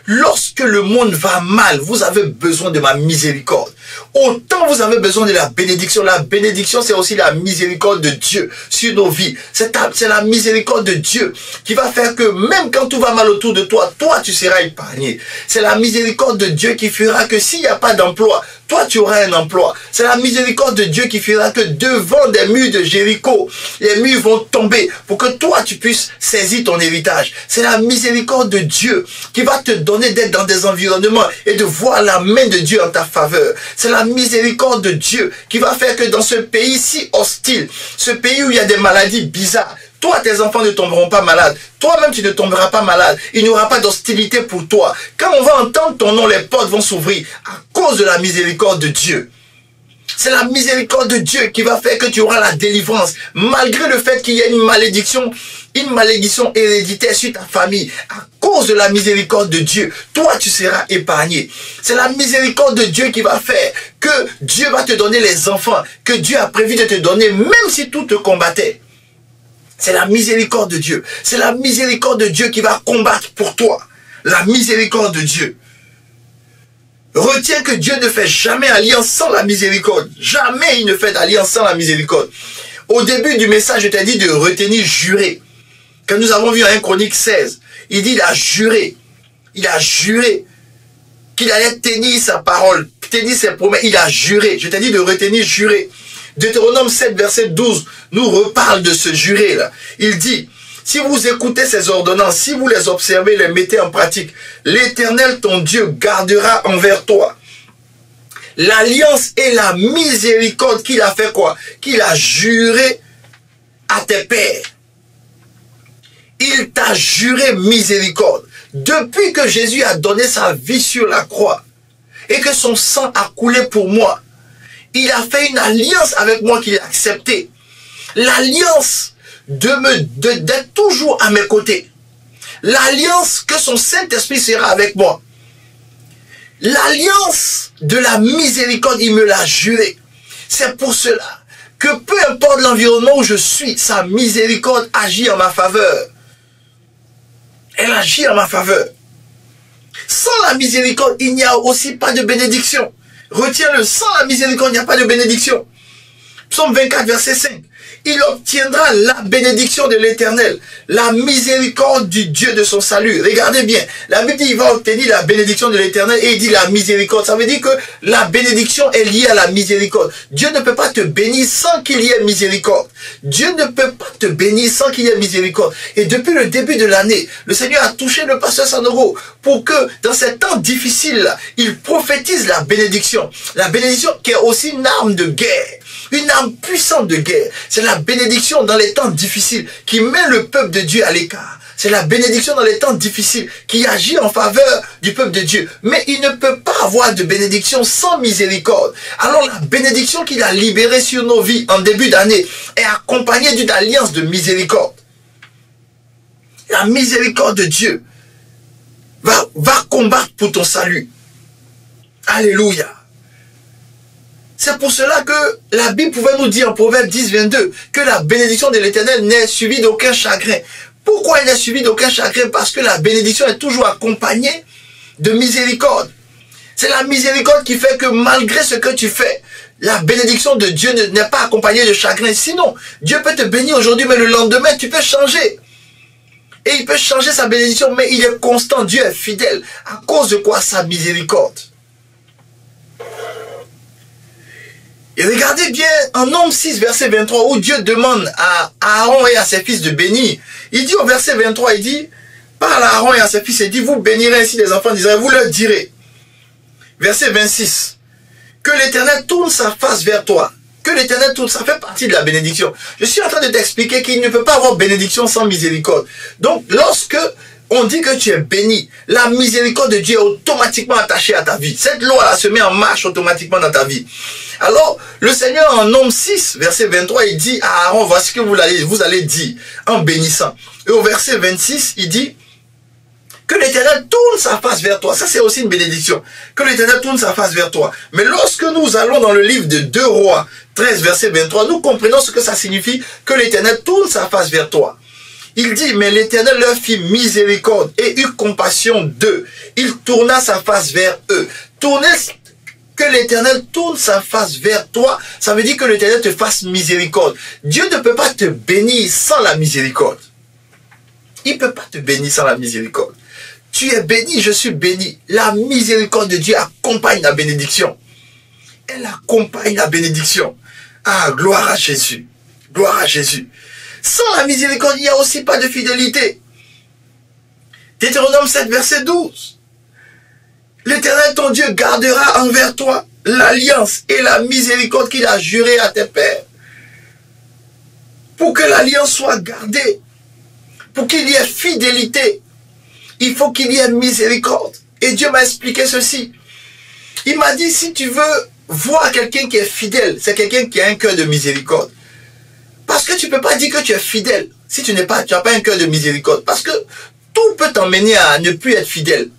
lorsque le monde va mal, vous avez besoin de ma miséricorde. Autant vous avez besoin de la bénédiction. La bénédiction, c'est aussi la miséricorde de Dieu sur nos vies. C'est la miséricorde de Dieu qui va faire que même quand tout va mal autour de toi, toi, tu seras épargné. C'est la miséricorde de Dieu qui fera que s'il n'y a pas d'emploi, toi, tu auras un emploi. C'est la miséricorde de Dieu qui fera que devant des murs de Jéricho, les murs vont tomber pour que toi, tu puisses saisir ton héritage. C'est la miséricorde de Dieu qui va te donner d'être dans des environnements et de voir la main de Dieu en ta faveur. C'est la miséricorde de Dieu qui va faire que dans ce pays si hostile, ce pays où il y a des maladies bizarres, toi, tes enfants ne tomberont pas malades. Toi-même, tu ne tomberas pas malade. Il n'y aura pas d'hostilité pour toi. Quand on va entendre ton nom, les portes vont s'ouvrir à cause de la miséricorde de Dieu. C'est la miséricorde de Dieu qui va faire que tu auras la délivrance. Malgré le fait qu'il y ait une malédiction héréditaire sur ta famille, à cause de la miséricorde de Dieu, toi tu seras épargné. C'est la miséricorde de Dieu qui va faire que Dieu va te donner les enfants que Dieu a prévu de te donner, même si tout te combattait. C'est la miséricorde de Dieu. C'est la miséricorde de Dieu qui va combattre pour toi. La miséricorde de Dieu. Retiens que Dieu ne fait jamais alliance sans la miséricorde. Jamais il ne fait d'alliance sans la miséricorde. Au début du message, je t'ai dit de retenir jurer. Quand nous avons vu en 1 Chronique 16, il dit il a juré. Il a juré qu'il allait tenir sa parole, tenir ses promesses. Il a juré. Je t'ai dit de retenir jurer. Deutéronome 7, verset 12, nous reparle de ce juré-là. Il dit, si vous écoutez ces ordonnances, si vous les observez, les mettez en pratique, l'Éternel, ton Dieu, gardera envers toi l'alliance et la miséricorde qu'il a fait quoi? Qu'il a juré à tes pères. Il t'a juré miséricorde. Depuis que Jésus a donné sa vie sur la croix et que son sang a coulé pour moi, il a fait une alliance avec moi qu'il a acceptée. L'alliance d'être toujours à mes côtés. L'alliance que son Saint-Esprit sera avec moi. L'alliance de la miséricorde, il me l'a juré. C'est pour cela que peu importe l'environnement où je suis, sa miséricorde agit en ma faveur. Elle agit en ma faveur. Sans la miséricorde, il n'y a aussi pas de bénédiction. Retiens-le, sans la miséricorde, il n'y a pas de bénédiction. Psaume 24, verset 5. Il obtiendra la bénédiction de l'Éternel, la miséricorde du Dieu de son salut. Regardez bien, la Bible dit il va obtenir la bénédiction de l'Éternel et il dit la miséricorde. Ça veut dire que la bénédiction est liée à la miséricorde. Dieu ne peut pas te bénir sans qu'il y ait miséricorde. Dieu ne peut pas te bénir sans qu'il y ait miséricorde. Et depuis le début de l'année, le Seigneur a touché le pasteur Sandro pour que dans ces temps difficiles, il prophétise la bénédiction. La bénédiction qui est aussi une arme de guerre. Une arme puissante de guerre. C'est la bénédiction dans les temps difficiles qui met le peuple de Dieu à l'écart. C'est la bénédiction dans les temps difficiles qui agit en faveur du peuple de Dieu. Mais il ne peut pas avoir de bénédiction sans miséricorde. Alors la bénédiction qu'il a libérée sur nos vies en début d'année est accompagnée d'une alliance de miséricorde. La miséricorde de Dieu va combattre pour ton salut. Alléluia. C'est pour cela que la Bible pouvait nous dire en Proverbe 10, 22 que la bénédiction de l'Éternel n'est suivie d'aucun chagrin. Pourquoi elle n'est suivie d'aucun chagrin? Parce que la bénédiction est toujours accompagnée de miséricorde. C'est la miséricorde qui fait que malgré ce que tu fais, la bénédiction de Dieu n'est pas accompagnée de chagrin. Sinon, Dieu peut te bénir aujourd'hui, mais le lendemain, tu peux changer. Et il peut changer sa bénédiction, mais il est constant. Dieu est fidèle. À cause de quoi? Sa miséricorde. Et regardez bien en Nombre 6, verset 23, où Dieu demande à Aaron et à ses fils de bénir. Il dit au verset 23, il dit, parle à Aaron et à ses fils, il dit, vous bénirez ainsi les enfants d'Israël, vous leur direz. Verset 26, que l'Éternel tourne sa face vers toi. Que l'Éternel tourne, ça fait partie de la bénédiction. Je suis en train de t'expliquer qu'il ne peut pas avoir bénédiction sans miséricorde. Donc, lorsque on dit que tu es béni. La miséricorde de Dieu est automatiquement attachée à ta vie. Cette loi-là se met en marche automatiquement dans ta vie. Alors, le Seigneur en Nombre 6, verset 23, il dit à Aaron, voici ce que vous allez dire en bénissant. Et au verset 26, il dit que l'Éternel tourne sa face vers toi. Ça, c'est aussi une bénédiction. Que l'Éternel tourne sa face vers toi. Mais lorsque nous allons dans le livre de 2 Rois 13, verset 23, nous comprenons ce que ça signifie que l'Éternel tourne sa face vers toi. Il dit, mais l'Éternel leur fit miséricorde et eut compassion d'eux. Il tourna sa face vers eux. Que l'Éternel tourne sa face vers toi, ça veut dire que l'Éternel te fasse miséricorde. Dieu ne peut pas te bénir sans la miséricorde. Il ne peut pas te bénir sans la miséricorde. Tu es béni, je suis béni. La miséricorde de Dieu accompagne la bénédiction. Elle accompagne la bénédiction. Ah, gloire à Jésus. Gloire à Jésus. Sans la miséricorde, il n'y a aussi pas de fidélité. Deutéronome 7, verset 12. L'Éternel, ton Dieu, gardera envers toi l'alliance et la miséricorde qu'il a jurée à tes pères. Pour que l'alliance soit gardée, pour qu'il y ait fidélité, il faut qu'il y ait miséricorde. Et Dieu m'a expliqué ceci. Il m'a dit, si tu veux voir quelqu'un qui est fidèle, c'est quelqu'un qui a un cœur de miséricorde. Parce que tu ne peux pas dire que tu es fidèle si tu n'as pas un cœur de miséricorde. Parce que tout peut t'emmener à ne plus être fidèle.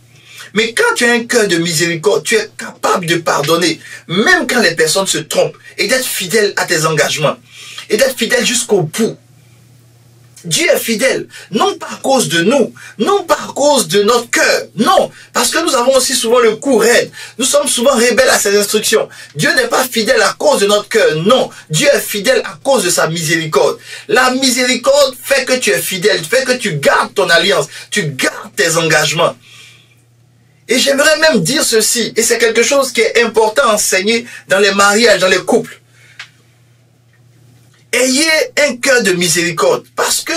Mais quand tu as un cœur de miséricorde, tu es capable de pardonner, même quand les personnes se trompent, et d'être fidèle à tes engagements, et d'être fidèle jusqu'au bout. Dieu est fidèle, non pas à cause de nous, non pas à cause de notre cœur, non, parce que nous avons aussi souvent le cou raide, nous sommes souvent rebelles à ses instructions. Dieu n'est pas fidèle à cause de notre cœur, non, Dieu est fidèle à cause de sa miséricorde. La miséricorde fait que tu es fidèle, fait que tu gardes ton alliance, tu gardes tes engagements. Et j'aimerais même dire ceci, et c'est quelque chose qui est important à enseigner dans les mariages, dans les couples. Ayez un cœur de miséricorde, parce que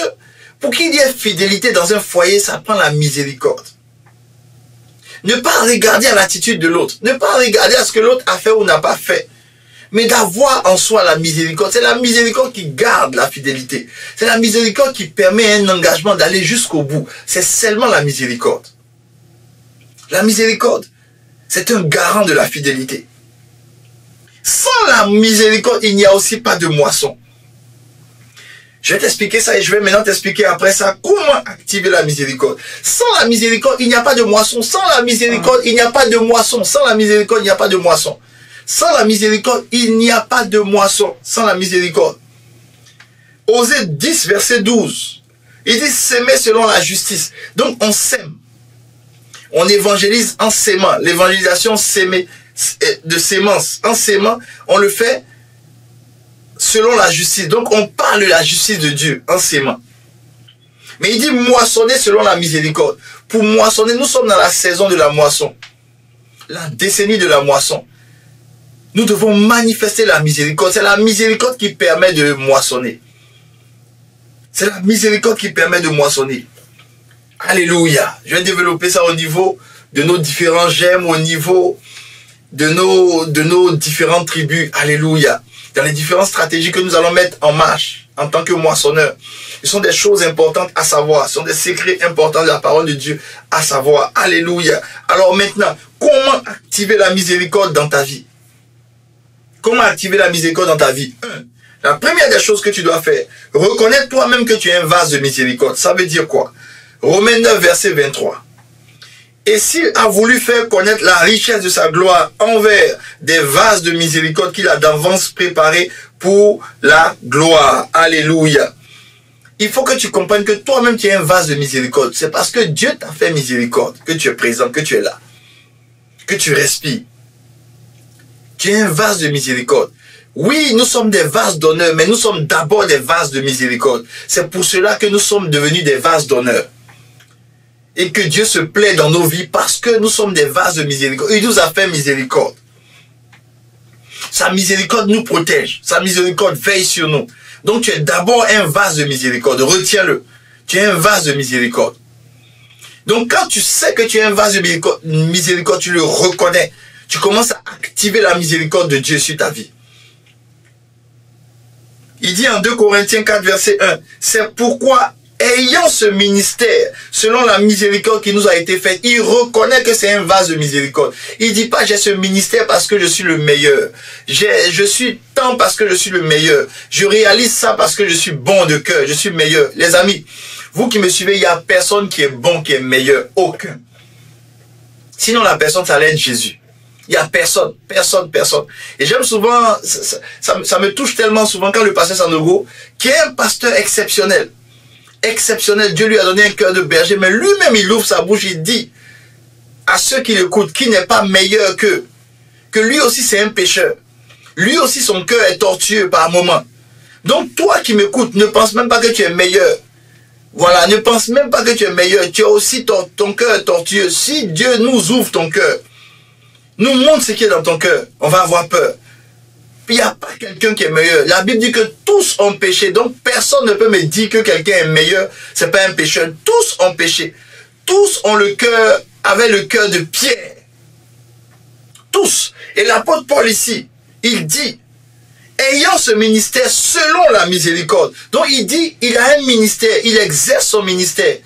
pour qu'il y ait fidélité dans un foyer, ça prend la miséricorde. Ne pas regarder à l'attitude de l'autre, ne pas regarder à ce que l'autre a fait ou n'a pas fait, mais d'avoir en soi la miséricorde. C'est la miséricorde qui garde la fidélité. C'est la miséricorde qui permet un engagement d'aller jusqu'au bout. C'est seulement la miséricorde. La miséricorde, c'est un garant de la fidélité. Sans la miséricorde, il n'y a aussi pas de moisson. Je vais t'expliquer ça et je vais maintenant t'expliquer après ça comment activer la miséricorde. Sans la miséricorde, il n'y a pas de moisson. Sans la miséricorde, il n'y a pas de moisson. Sans la miséricorde, il n'y a pas de moisson. Sans la miséricorde, il n'y a pas de moisson. Sans la miséricorde. Osée 10, verset 12. Il dit s'aimer selon la justice. Donc on sème. On évangélise en s'aimant. L'évangélisation de sémence. En s'aimant, on le fait selon la justice. Donc on parle de la justice de Dieu en s'aimant. Mais il dit moissonner selon la miséricorde. Pour moissonner, nous sommes dans la saison de la moisson. La décennie de la moisson. Nous devons manifester la miséricorde. C'est la miséricorde qui permet de moissonner. C'est la miséricorde qui permet de moissonner. Alléluia. Je vais développer ça au niveau de nos différents gemmes, au niveau de nos différentes tribus. Alléluia. Dans les différentes stratégies que nous allons mettre en marche en tant que moissonneurs. Ce sont des choses importantes à savoir. Ce sont des secrets importants de la parole de Dieu à savoir. Alléluia. Alors maintenant, comment activer la miséricorde dans ta vie? Comment activer la miséricorde dans ta vie? La première des choses que tu dois faire, reconnaître toi-même que tu es un vase de miséricorde. Ça veut dire quoi? Romains 9, verset 23. Et s'il a voulu faire connaître la richesse de sa gloire envers des vases de miséricorde qu'il a d'avance préparés pour la gloire. Alléluia. Il faut que tu comprennes que toi-même tu es un vase de miséricorde. C'est parce que Dieu t'a fait miséricorde que tu es présent, que tu es là, que tu respires. Tu es un vase de miséricorde. Oui, nous sommes des vases d'honneur, mais nous sommes d'abord des vases de miséricorde. C'est pour cela que nous sommes devenus des vases d'honneur. Et que Dieu se plaît dans nos vies parce que nous sommes des vases de miséricorde. Il nous a fait miséricorde. Sa miséricorde nous protège. Sa miséricorde veille sur nous. Donc tu es d'abord un vase de miséricorde. Retiens-le. Tu es un vase de miséricorde. Donc quand tu sais que tu es un vase de miséricorde, tu le reconnais. Tu commences à activer la miséricorde de Dieu sur ta vie. Il dit en 2 Corinthiens 4, verset 1, c'est pourquoi ayant ce ministère, selon la miséricorde qui nous a été faite, il reconnaît que c'est un vase de miséricorde. Il dit pas, j'ai ce ministère parce que je suis le meilleur. Je suis tant parce que je suis le meilleur. Je réalise ça parce que je suis bon de cœur, je suis meilleur. Les amis, vous qui me suivez, il n'y a personne qui est bon, qui est meilleur. Aucun. Sinon, la personne, ça allait être Jésus. Il n'y a personne. Et j'aime souvent, ça me touche tellement souvent quand le pasteur Sanogo, qui est un pasteur exceptionnel. Exceptionnel. Dieu lui a donné un cœur de berger, mais lui-même, il ouvre sa bouche, il dit à ceux qui l'écoutent, qui n'est pas meilleur qu'eux, que lui aussi, c'est un pécheur. Lui aussi, son cœur est tortueux par moments. Donc, toi qui m'écoutes, ne pense même pas que tu es meilleur. Voilà, ne pense même pas que tu es meilleur. Tu as aussi ton cœur tortueux. Si Dieu nous ouvre ton cœur, nous montre ce qui est dans ton cœur, on va avoir peur. Il n'y a pas quelqu'un qui est meilleur. La Bible dit que tous ont péché. Donc, personne ne peut me dire que quelqu'un est meilleur. Ce n'est pas un pécheur. Tous ont péché. Tous ont le cœur, avaient le cœur de pierre. Tous. Et l'apôtre Paul ici, il dit, ayant ce ministère selon la miséricorde. Donc, il dit, il a un ministère. Il exerce son ministère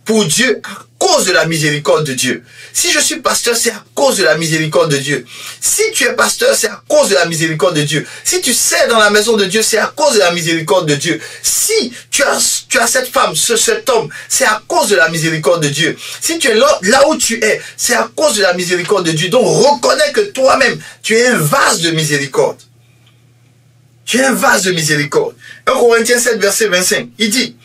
pour Dieu à cause de la miséricorde de Dieu. Si je suis pasteur, c'est à cause de la miséricorde de Dieu. Si tu es pasteur, c'est à cause de la miséricorde de Dieu. Si tu sers dans la maison de Dieu, c'est à cause de la miséricorde de Dieu. Si tu as cette femme, cet homme, c'est à cause de la miséricorde de Dieu. Si tu es là où tu es, c'est à cause de la miséricorde de Dieu. Donc reconnais que toi-même, tu es un vase de miséricorde. Tu es un vase de miséricorde. 1 Corinthiens 7, verset 25, il dit,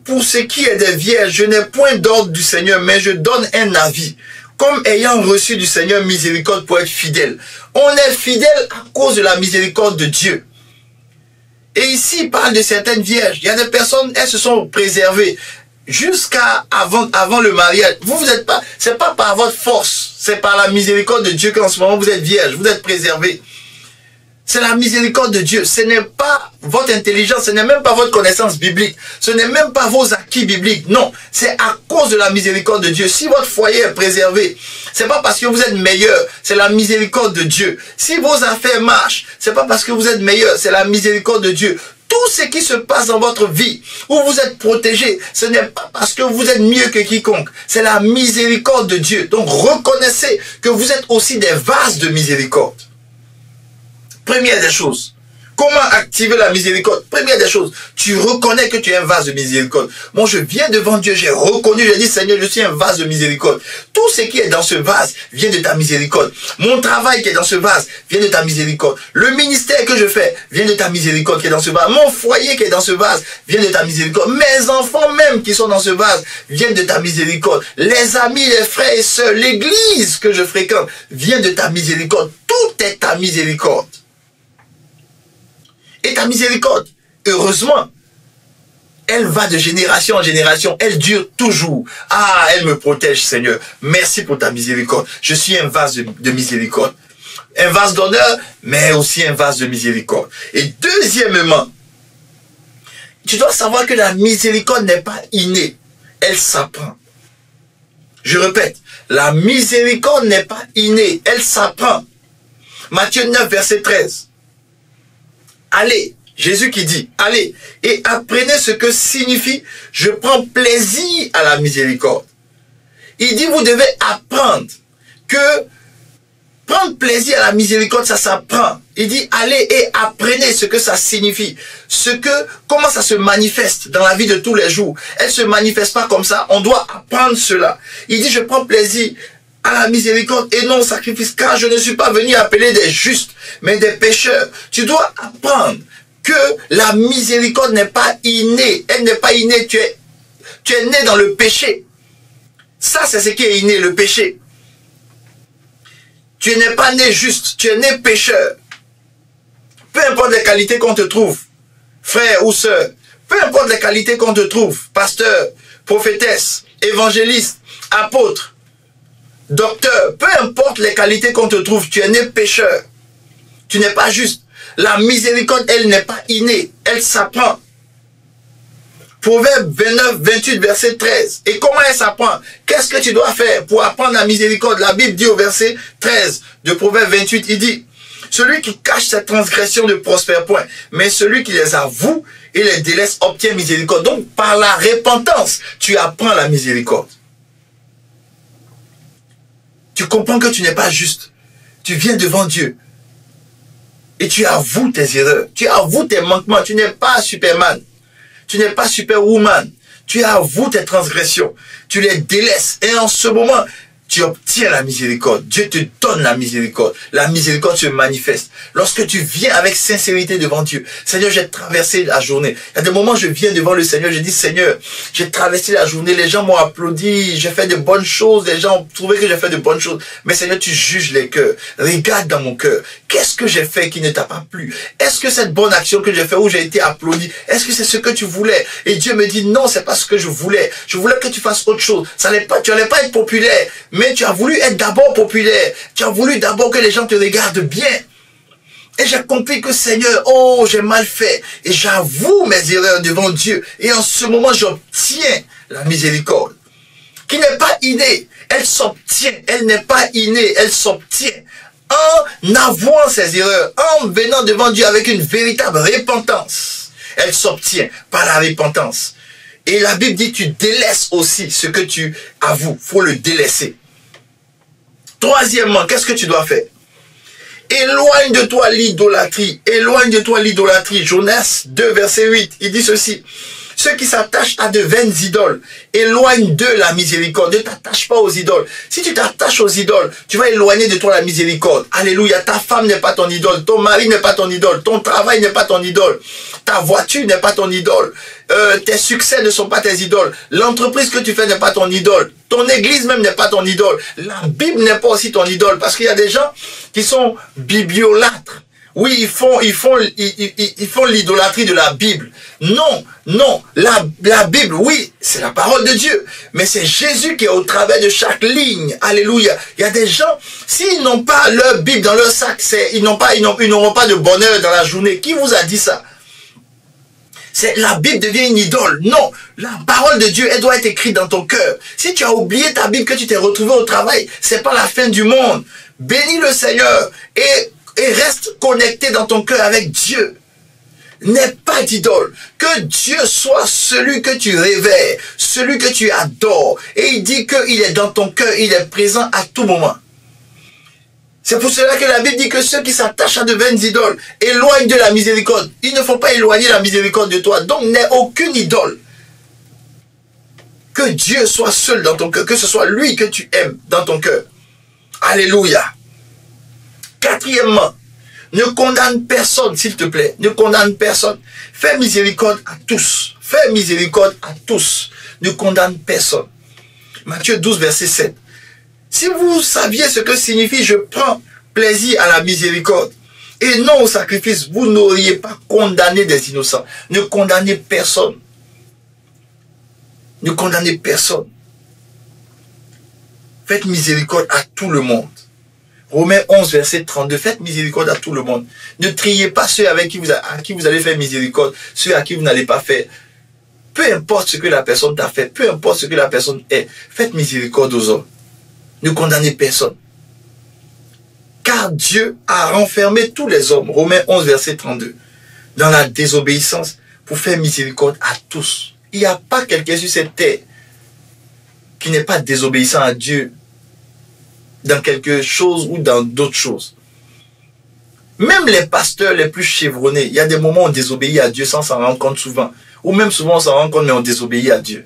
pour ce qui est des vierges, je n'ai point d'ordre du Seigneur, mais je donne un avis, comme ayant reçu du Seigneur miséricorde pour être fidèle. On est fidèle à cause de la miséricorde de Dieu. Et ici, il parle de certaines vierges. Il y a des personnes, elles se sont préservées jusqu'à avant le mariage. Vous n'êtes pas, c'est pas par votre force, c'est par la miséricorde de Dieu qu'en ce moment vous êtes vierge, vous êtes préservés. C'est la miséricorde de Dieu. Ce n'est pas votre intelligence, ce n'est même pas votre connaissance biblique. Ce n'est même pas vos acquis bibliques. Non, c'est à cause de la miséricorde de Dieu. Si votre foyer est préservé, c'est pas parce que vous êtes meilleur, c'est la miséricorde de Dieu. Si vos affaires marchent, c'est pas parce que vous êtes meilleur, c'est la miséricorde de Dieu. Tout ce qui se passe dans votre vie, où vous êtes protégé, ce n'est pas parce que vous êtes mieux que quiconque. C'est la miséricorde de Dieu. Donc reconnaissez que vous êtes aussi des vases de miséricorde. Première des choses, comment activer la miséricorde? Première des choses, tu reconnais que tu es un vase de miséricorde. Moi, je viens devant Dieu, j'ai reconnu, j'ai dit, Seigneur, je suis un vase de miséricorde. Tout ce qui est dans ce vase vient de ta miséricorde. Mon travail qui est dans ce vase vient de ta miséricorde. Le ministère que je fais vient de ta miséricorde qui est dans ce vase. Mon foyer qui est dans ce vase vient de ta miséricorde. Mes enfants même qui sont dans ce vase viennent de ta miséricorde. Les amis, les frères et sœurs, l'église que je fréquente vient de ta miséricorde. Tout est ta miséricorde. Et ta miséricorde, heureusement, elle va de génération en génération, elle dure toujours. Ah, elle me protège, Seigneur. Merci pour ta miséricorde. Je suis un vase de miséricorde. Un vase d'honneur, mais aussi un vase de miséricorde. Et deuxièmement, tu dois savoir que la miséricorde n'est pas innée, elle s'apprend. Je répète, la miséricorde n'est pas innée, elle s'apprend. Matthieu 9, verset 13. Allez, Jésus qui dit, allez, et apprenez ce que signifie, je prends plaisir à la miséricorde. Il dit, vous devez apprendre que prendre plaisir à la miséricorde, ça s'apprend. Il dit, allez et apprenez ce que ça signifie. Comment ça se manifeste dans la vie de tous les jours. Elle ne se manifeste pas comme ça, on doit apprendre cela. Il dit, je prends plaisir à la miséricorde et non au sacrifice, car je ne suis pas venu appeler des justes, mais des pécheurs. Tu dois apprendre que la miséricorde n'est pas innée. Elle n'est pas innée, tu es né dans le péché. Ça, c'est ce qui est inné, le péché. Tu n'es pas né juste, tu es né pécheur. Peu importe les qualités qu'on te trouve, frère ou sœur, peu importe les qualités qu'on te trouve, pasteur, prophétesse, évangéliste, apôtre, docteur, peu importe les qualités qu'on te trouve, tu es né pécheur. Tu n'es pas juste. La miséricorde, elle n'est pas innée, elle s'apprend. Proverbe 29, 28, verset 13. Et comment elle s'apprend? Qu'est-ce que tu dois faire pour apprendre la miséricorde? La Bible dit au verset 13 de Proverbe 28, il dit, Celui qui cache sa transgression ne prospère point, mais celui qui les avoue et les délaisse obtient miséricorde. Donc, par la repentance, tu apprends la miséricorde. Tu comprends que tu n'es pas juste. Tu viens devant Dieu. Et tu avoues tes erreurs. Tu avoues tes manquements. Tu n'es pas Superman. Tu n'es pas Superwoman. Tu avoues tes transgressions. Tu les délaisses. Et en ce moment, tu obtiens la miséricorde. Dieu te donne la miséricorde. La miséricorde se manifeste. Lorsque tu viens avec sincérité devant Dieu. Seigneur, j'ai traversé la journée. Il y a des moments où je viens devant le Seigneur. Je dis, Seigneur, j'ai traversé la journée. Les gens m'ont applaudi. J'ai fait de bonnes choses. Les gens ont trouvé que j'ai fait de bonnes choses. Mais Seigneur, tu juges les cœurs. Regarde dans mon cœur. Qu'est-ce que j'ai fait qui ne t'a pas plu? Est-ce que cette bonne action que j'ai faite où j'ai été applaudi, est-ce que c'est ce que tu voulais? Et Dieu me dit, non, c'est pas ce que je voulais. Je voulais que tu fasses autre chose. Ça n'allait pas, tu n'allais pas être populaire. Mais tu as voulu être d'abord populaire. Tu as voulu d'abord que les gens te regardent bien. Et j'ai compris que Seigneur, oh, j'ai mal fait. Et j'avoue mes erreurs devant Dieu. Et en ce moment, j'obtiens la miséricorde. Qui n'est pas innée. Elle s'obtient. Elle n'est pas innée. Elle s'obtient. En avouant ses erreurs. En venant devant Dieu avec une véritable repentance. Elle s'obtient par la repentance. Et la Bible dit, tu délaisses aussi ce que tu avoues. Il faut le délaisser. Troisièmement, qu'est-ce que tu dois faire? Éloigne de toi l'idolâtrie. Éloigne de toi l'idolâtrie. Jonas 2, verset 8. Il dit ceci. Ceux qui s'attachent à de vaines idoles, éloigne de la miséricorde. Ne t'attache pas aux idoles. Si tu t'attaches aux idoles, tu vas éloigner de toi la miséricorde. Alléluia. Ta femme n'est pas ton idole. Ton mari n'est pas ton idole. Ton travail n'est pas ton idole. Ta voiture n'est pas ton idole. Tes succès ne sont pas tes idoles. L'entreprise que tu fais n'est pas ton idole. Ton église même n'est pas ton idole. La Bible n'est pas aussi ton idole. Parce qu'il y a des gens qui sont bibliolâtres. Oui, ils font l'idolâtrie de la Bible. Non, non, la Bible, oui, c'est la parole de Dieu. Mais c'est Jésus qui est au travers de chaque ligne. Alléluia. Il y a des gens, s'ils n'ont pas leur Bible dans leur sac, ils n'auront pas de bonheur dans la journée. Qui vous a dit ça? La Bible devient une idole. Non, la parole de Dieu, elle doit être écrite dans ton cœur. Si tu as oublié ta Bible, que tu t'es retrouvé au travail, c'est pas la fin du monde. Bénis le Seigneur et reste connecté dans ton cœur avec Dieu. N'aie pas d'idole. Que Dieu soit celui que tu réveilles, celui que tu adores. Et il dit qu'il est dans ton cœur, il est présent à tout moment. C'est pour cela que la Bible dit que ceux qui s'attachent à de vaines idoles éloignent de la miséricorde. Il ne faut pas éloigner la miséricorde de toi. Donc n'aie aucune idole. Que Dieu soit seul dans ton cœur, que ce soit lui que tu aimes dans ton cœur. Alléluia. Quatrièmement, ne condamne personne, s'il te plaît. Ne condamne personne. Fais miséricorde à tous. Fais miséricorde à tous. Ne condamne personne. Matthieu 12, verset 7. Si vous saviez ce que signifie « je prends plaisir à la miséricorde » et non au sacrifice, vous n'auriez pas condamné des innocents. Ne condamnez personne. Ne condamnez personne. Faites miséricorde à tout le monde. Romains 11, verset 32. Faites miséricorde à tout le monde. Ne triez pas ceux à qui vous allez faire miséricorde, ceux à qui vous n'allez pas faire. Peu importe ce que la personne t'a fait, peu importe ce que la personne est, faites miséricorde aux hommes. Ne condamnez personne. Car Dieu a renfermé tous les hommes, Romains 11, verset 32, dans la désobéissance pour faire miséricorde à tous. Il n'y a pas quelqu'un sur cette terre qui n'est pas désobéissant à Dieu dans quelque chose ou dans d'autres choses. Même les pasteurs les plus chevronnés, il y a des moments où on désobéit à Dieu sans s'en rendre compte souvent. Ou même souvent on s'en rend compte mais on désobéit à Dieu.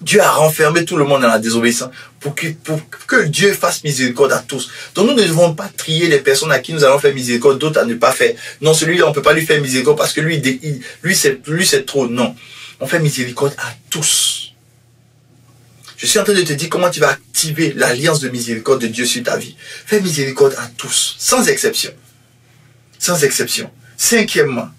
Dieu a renfermé tout le monde dans la désobéissance pour que Dieu fasse miséricorde à tous. Donc nous ne devons pas trier les personnes à qui nous allons faire miséricorde, d'autres à ne pas faire. Non, celui-là, on ne peut pas lui faire miséricorde parce que lui c'est trop. Non, on fait miséricorde à tous. Je suis en train de te dire comment tu vas activer l'alliance de miséricorde de Dieu sur ta vie. Fais miséricorde à tous, sans exception. Sans exception. Cinquièmement,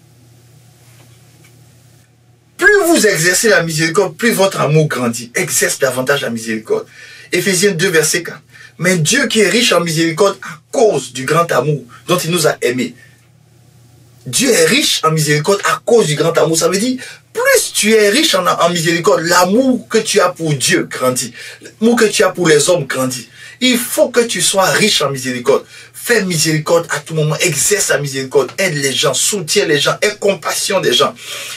plus vous exercez la miséricorde, plus votre amour grandit. Exerce davantage la miséricorde. Éphésiens 2, verset 4. Mais Dieu qui est riche en miséricorde à cause du grand amour dont il nous a aimés. Dieu est riche en miséricorde à cause du grand amour. Ça veut dire, plus tu es riche en miséricorde, l'amour que tu as pour Dieu grandit. L'amour que tu as pour les hommes grandit. Il faut que tu sois riche en miséricorde. Fais miséricorde à tout moment. Exerce la miséricorde. Aide les gens. Soutiens les gens. Aie compassion des gens.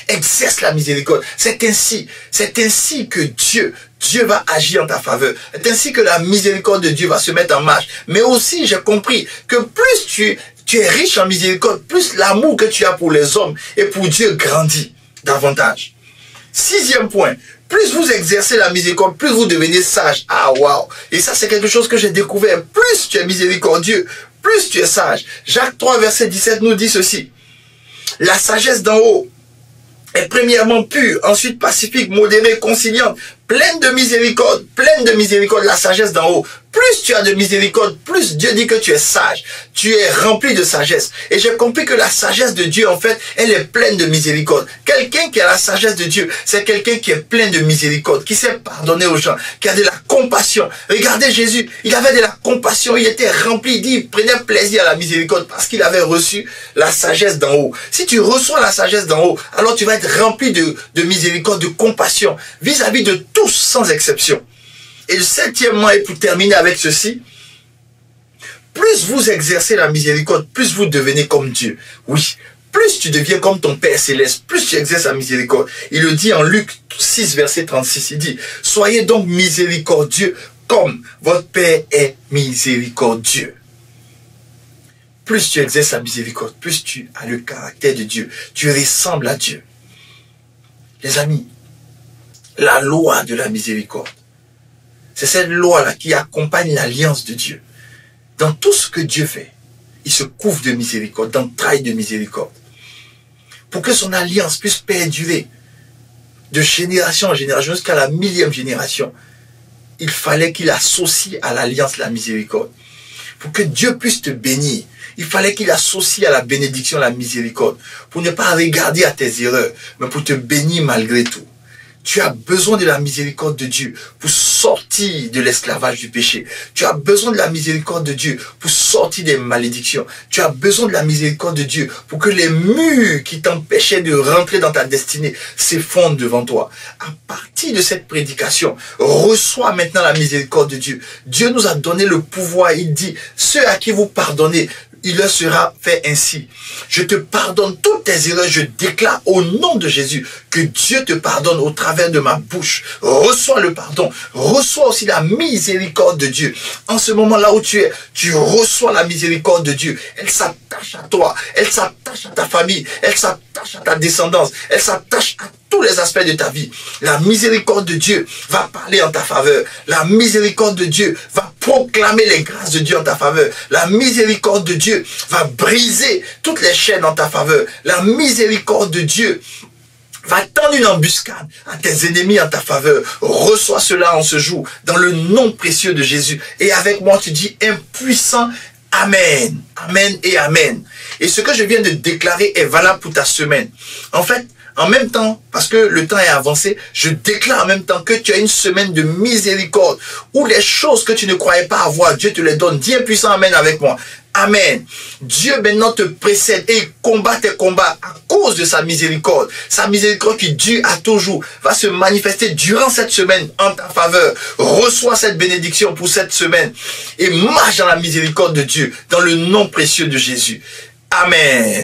Exerce la miséricorde. C'est ainsi que Dieu va agir en ta faveur. C'est ainsi que la miséricorde de Dieu va se mettre en marche. Mais aussi, j'ai compris que plus tu es riche en miséricorde, plus l'amour que tu as pour les hommes et pour Dieu grandit davantage. 6e point. Plus vous exercez la miséricorde, plus vous devenez sage. Ah, waouh! Et ça, c'est quelque chose que j'ai découvert. Plus tu es miséricordieux, plus tu es sage. Jacques 3, verset 17 nous dit ceci. La sagesse d'en haut est premièrement pure, ensuite pacifique, modérée, conciliante, pleine de miséricorde, la sagesse d'en haut. Plus tu as de miséricorde, plus Dieu dit que tu es sage. Tu es rempli de sagesse. Et j'ai compris que la sagesse de Dieu, en fait, elle est pleine de miséricorde. Quelqu'un qui a la sagesse de Dieu, c'est quelqu'un qui est plein de miséricorde, qui sait pardonner aux gens, qui a de la compassion. Regardez Jésus, il avait de la compassion, il était rempli, il prenait plaisir à la miséricorde parce qu'il avait reçu la sagesse d'en haut. Si tu reçois la sagesse d'en haut, alors tu vas être rempli de miséricorde, de compassion, vis-à-vis de tous sans exception. Et le 7e, et pour terminer avec ceci, plus vous exercez la miséricorde, plus vous devenez comme Dieu. Oui, plus tu deviens comme ton Père Céleste, plus tu exerces la miséricorde. Il le dit en Luc 6, verset 36, il dit, « Soyez donc miséricordieux comme votre Père est miséricordieux. » Plus tu exerces la miséricorde, plus tu as le caractère de Dieu. Tu ressembles à Dieu. Les amis, la loi de la miséricorde, c'est cette loi-là qui accompagne l'alliance de Dieu. Dans tout ce que Dieu fait, il se couvre de miséricorde, d'entrailles de miséricorde. Pour que son alliance puisse perdurer de génération en génération jusqu'à la 1000e génération, il fallait qu'il associe à l'alliance la miséricorde. Pour que Dieu puisse te bénir, il fallait qu'il associe à la bénédiction la miséricorde. Pour ne pas regarder à tes erreurs, mais pour te bénir malgré tout. Tu as besoin de la miséricorde de Dieu pour sortir de l'esclavage du péché. Tu as besoin de la miséricorde de Dieu pour sortir des malédictions. Tu as besoin de la miséricorde de Dieu pour que les murs qui t'empêchaient de rentrer dans ta destinée s'effondrent devant toi. À partir de cette prédication, reçois maintenant la miséricorde de Dieu. Dieu nous a donné le pouvoir. Il dit, ceux à qui vous pardonnez, il leur sera fait ainsi. Je te pardonne toutes tes erreurs. Je déclare au nom de Jésus que Dieu te pardonne au travers de ma bouche. Reçois le pardon. Reçois aussi la miséricorde de Dieu. En ce moment là où tu es, tu reçois la miséricorde de Dieu. Elle s'attache à toi. Elle s'attache à ta famille. Elle s'attache à ta descendance. Elle s'attache à tous les aspects de ta vie. La miséricorde de Dieu va parler en ta faveur. La miséricorde de Dieu va proclamer les grâces de Dieu en ta faveur. La miséricorde de Dieu va briser toutes les chaînes en ta faveur. La miséricorde de Dieu va tendre une embuscade à tes ennemis en ta faveur. Reçois cela en ce jour, dans le nom précieux de Jésus. Et avec moi, tu dis impuissant, Amen. Amen et Amen. Et ce que je viens de déclarer est valable pour ta semaine. En fait, en même temps, parce que le temps est avancé, je déclare en même temps que tu as une semaine de miséricorde, où les choses que tu ne croyais pas avoir, Dieu te les donne. Dis impuissant, Amen avec moi. Amen. Dieu maintenant te précède et combat tes combats à cause de sa miséricorde. Sa miséricorde qui dure à toujours va se manifester durant cette semaine en ta faveur. Reçois cette bénédiction pour cette semaine et marche dans la miséricorde de Dieu, dans le nom précieux de Jésus. Amen.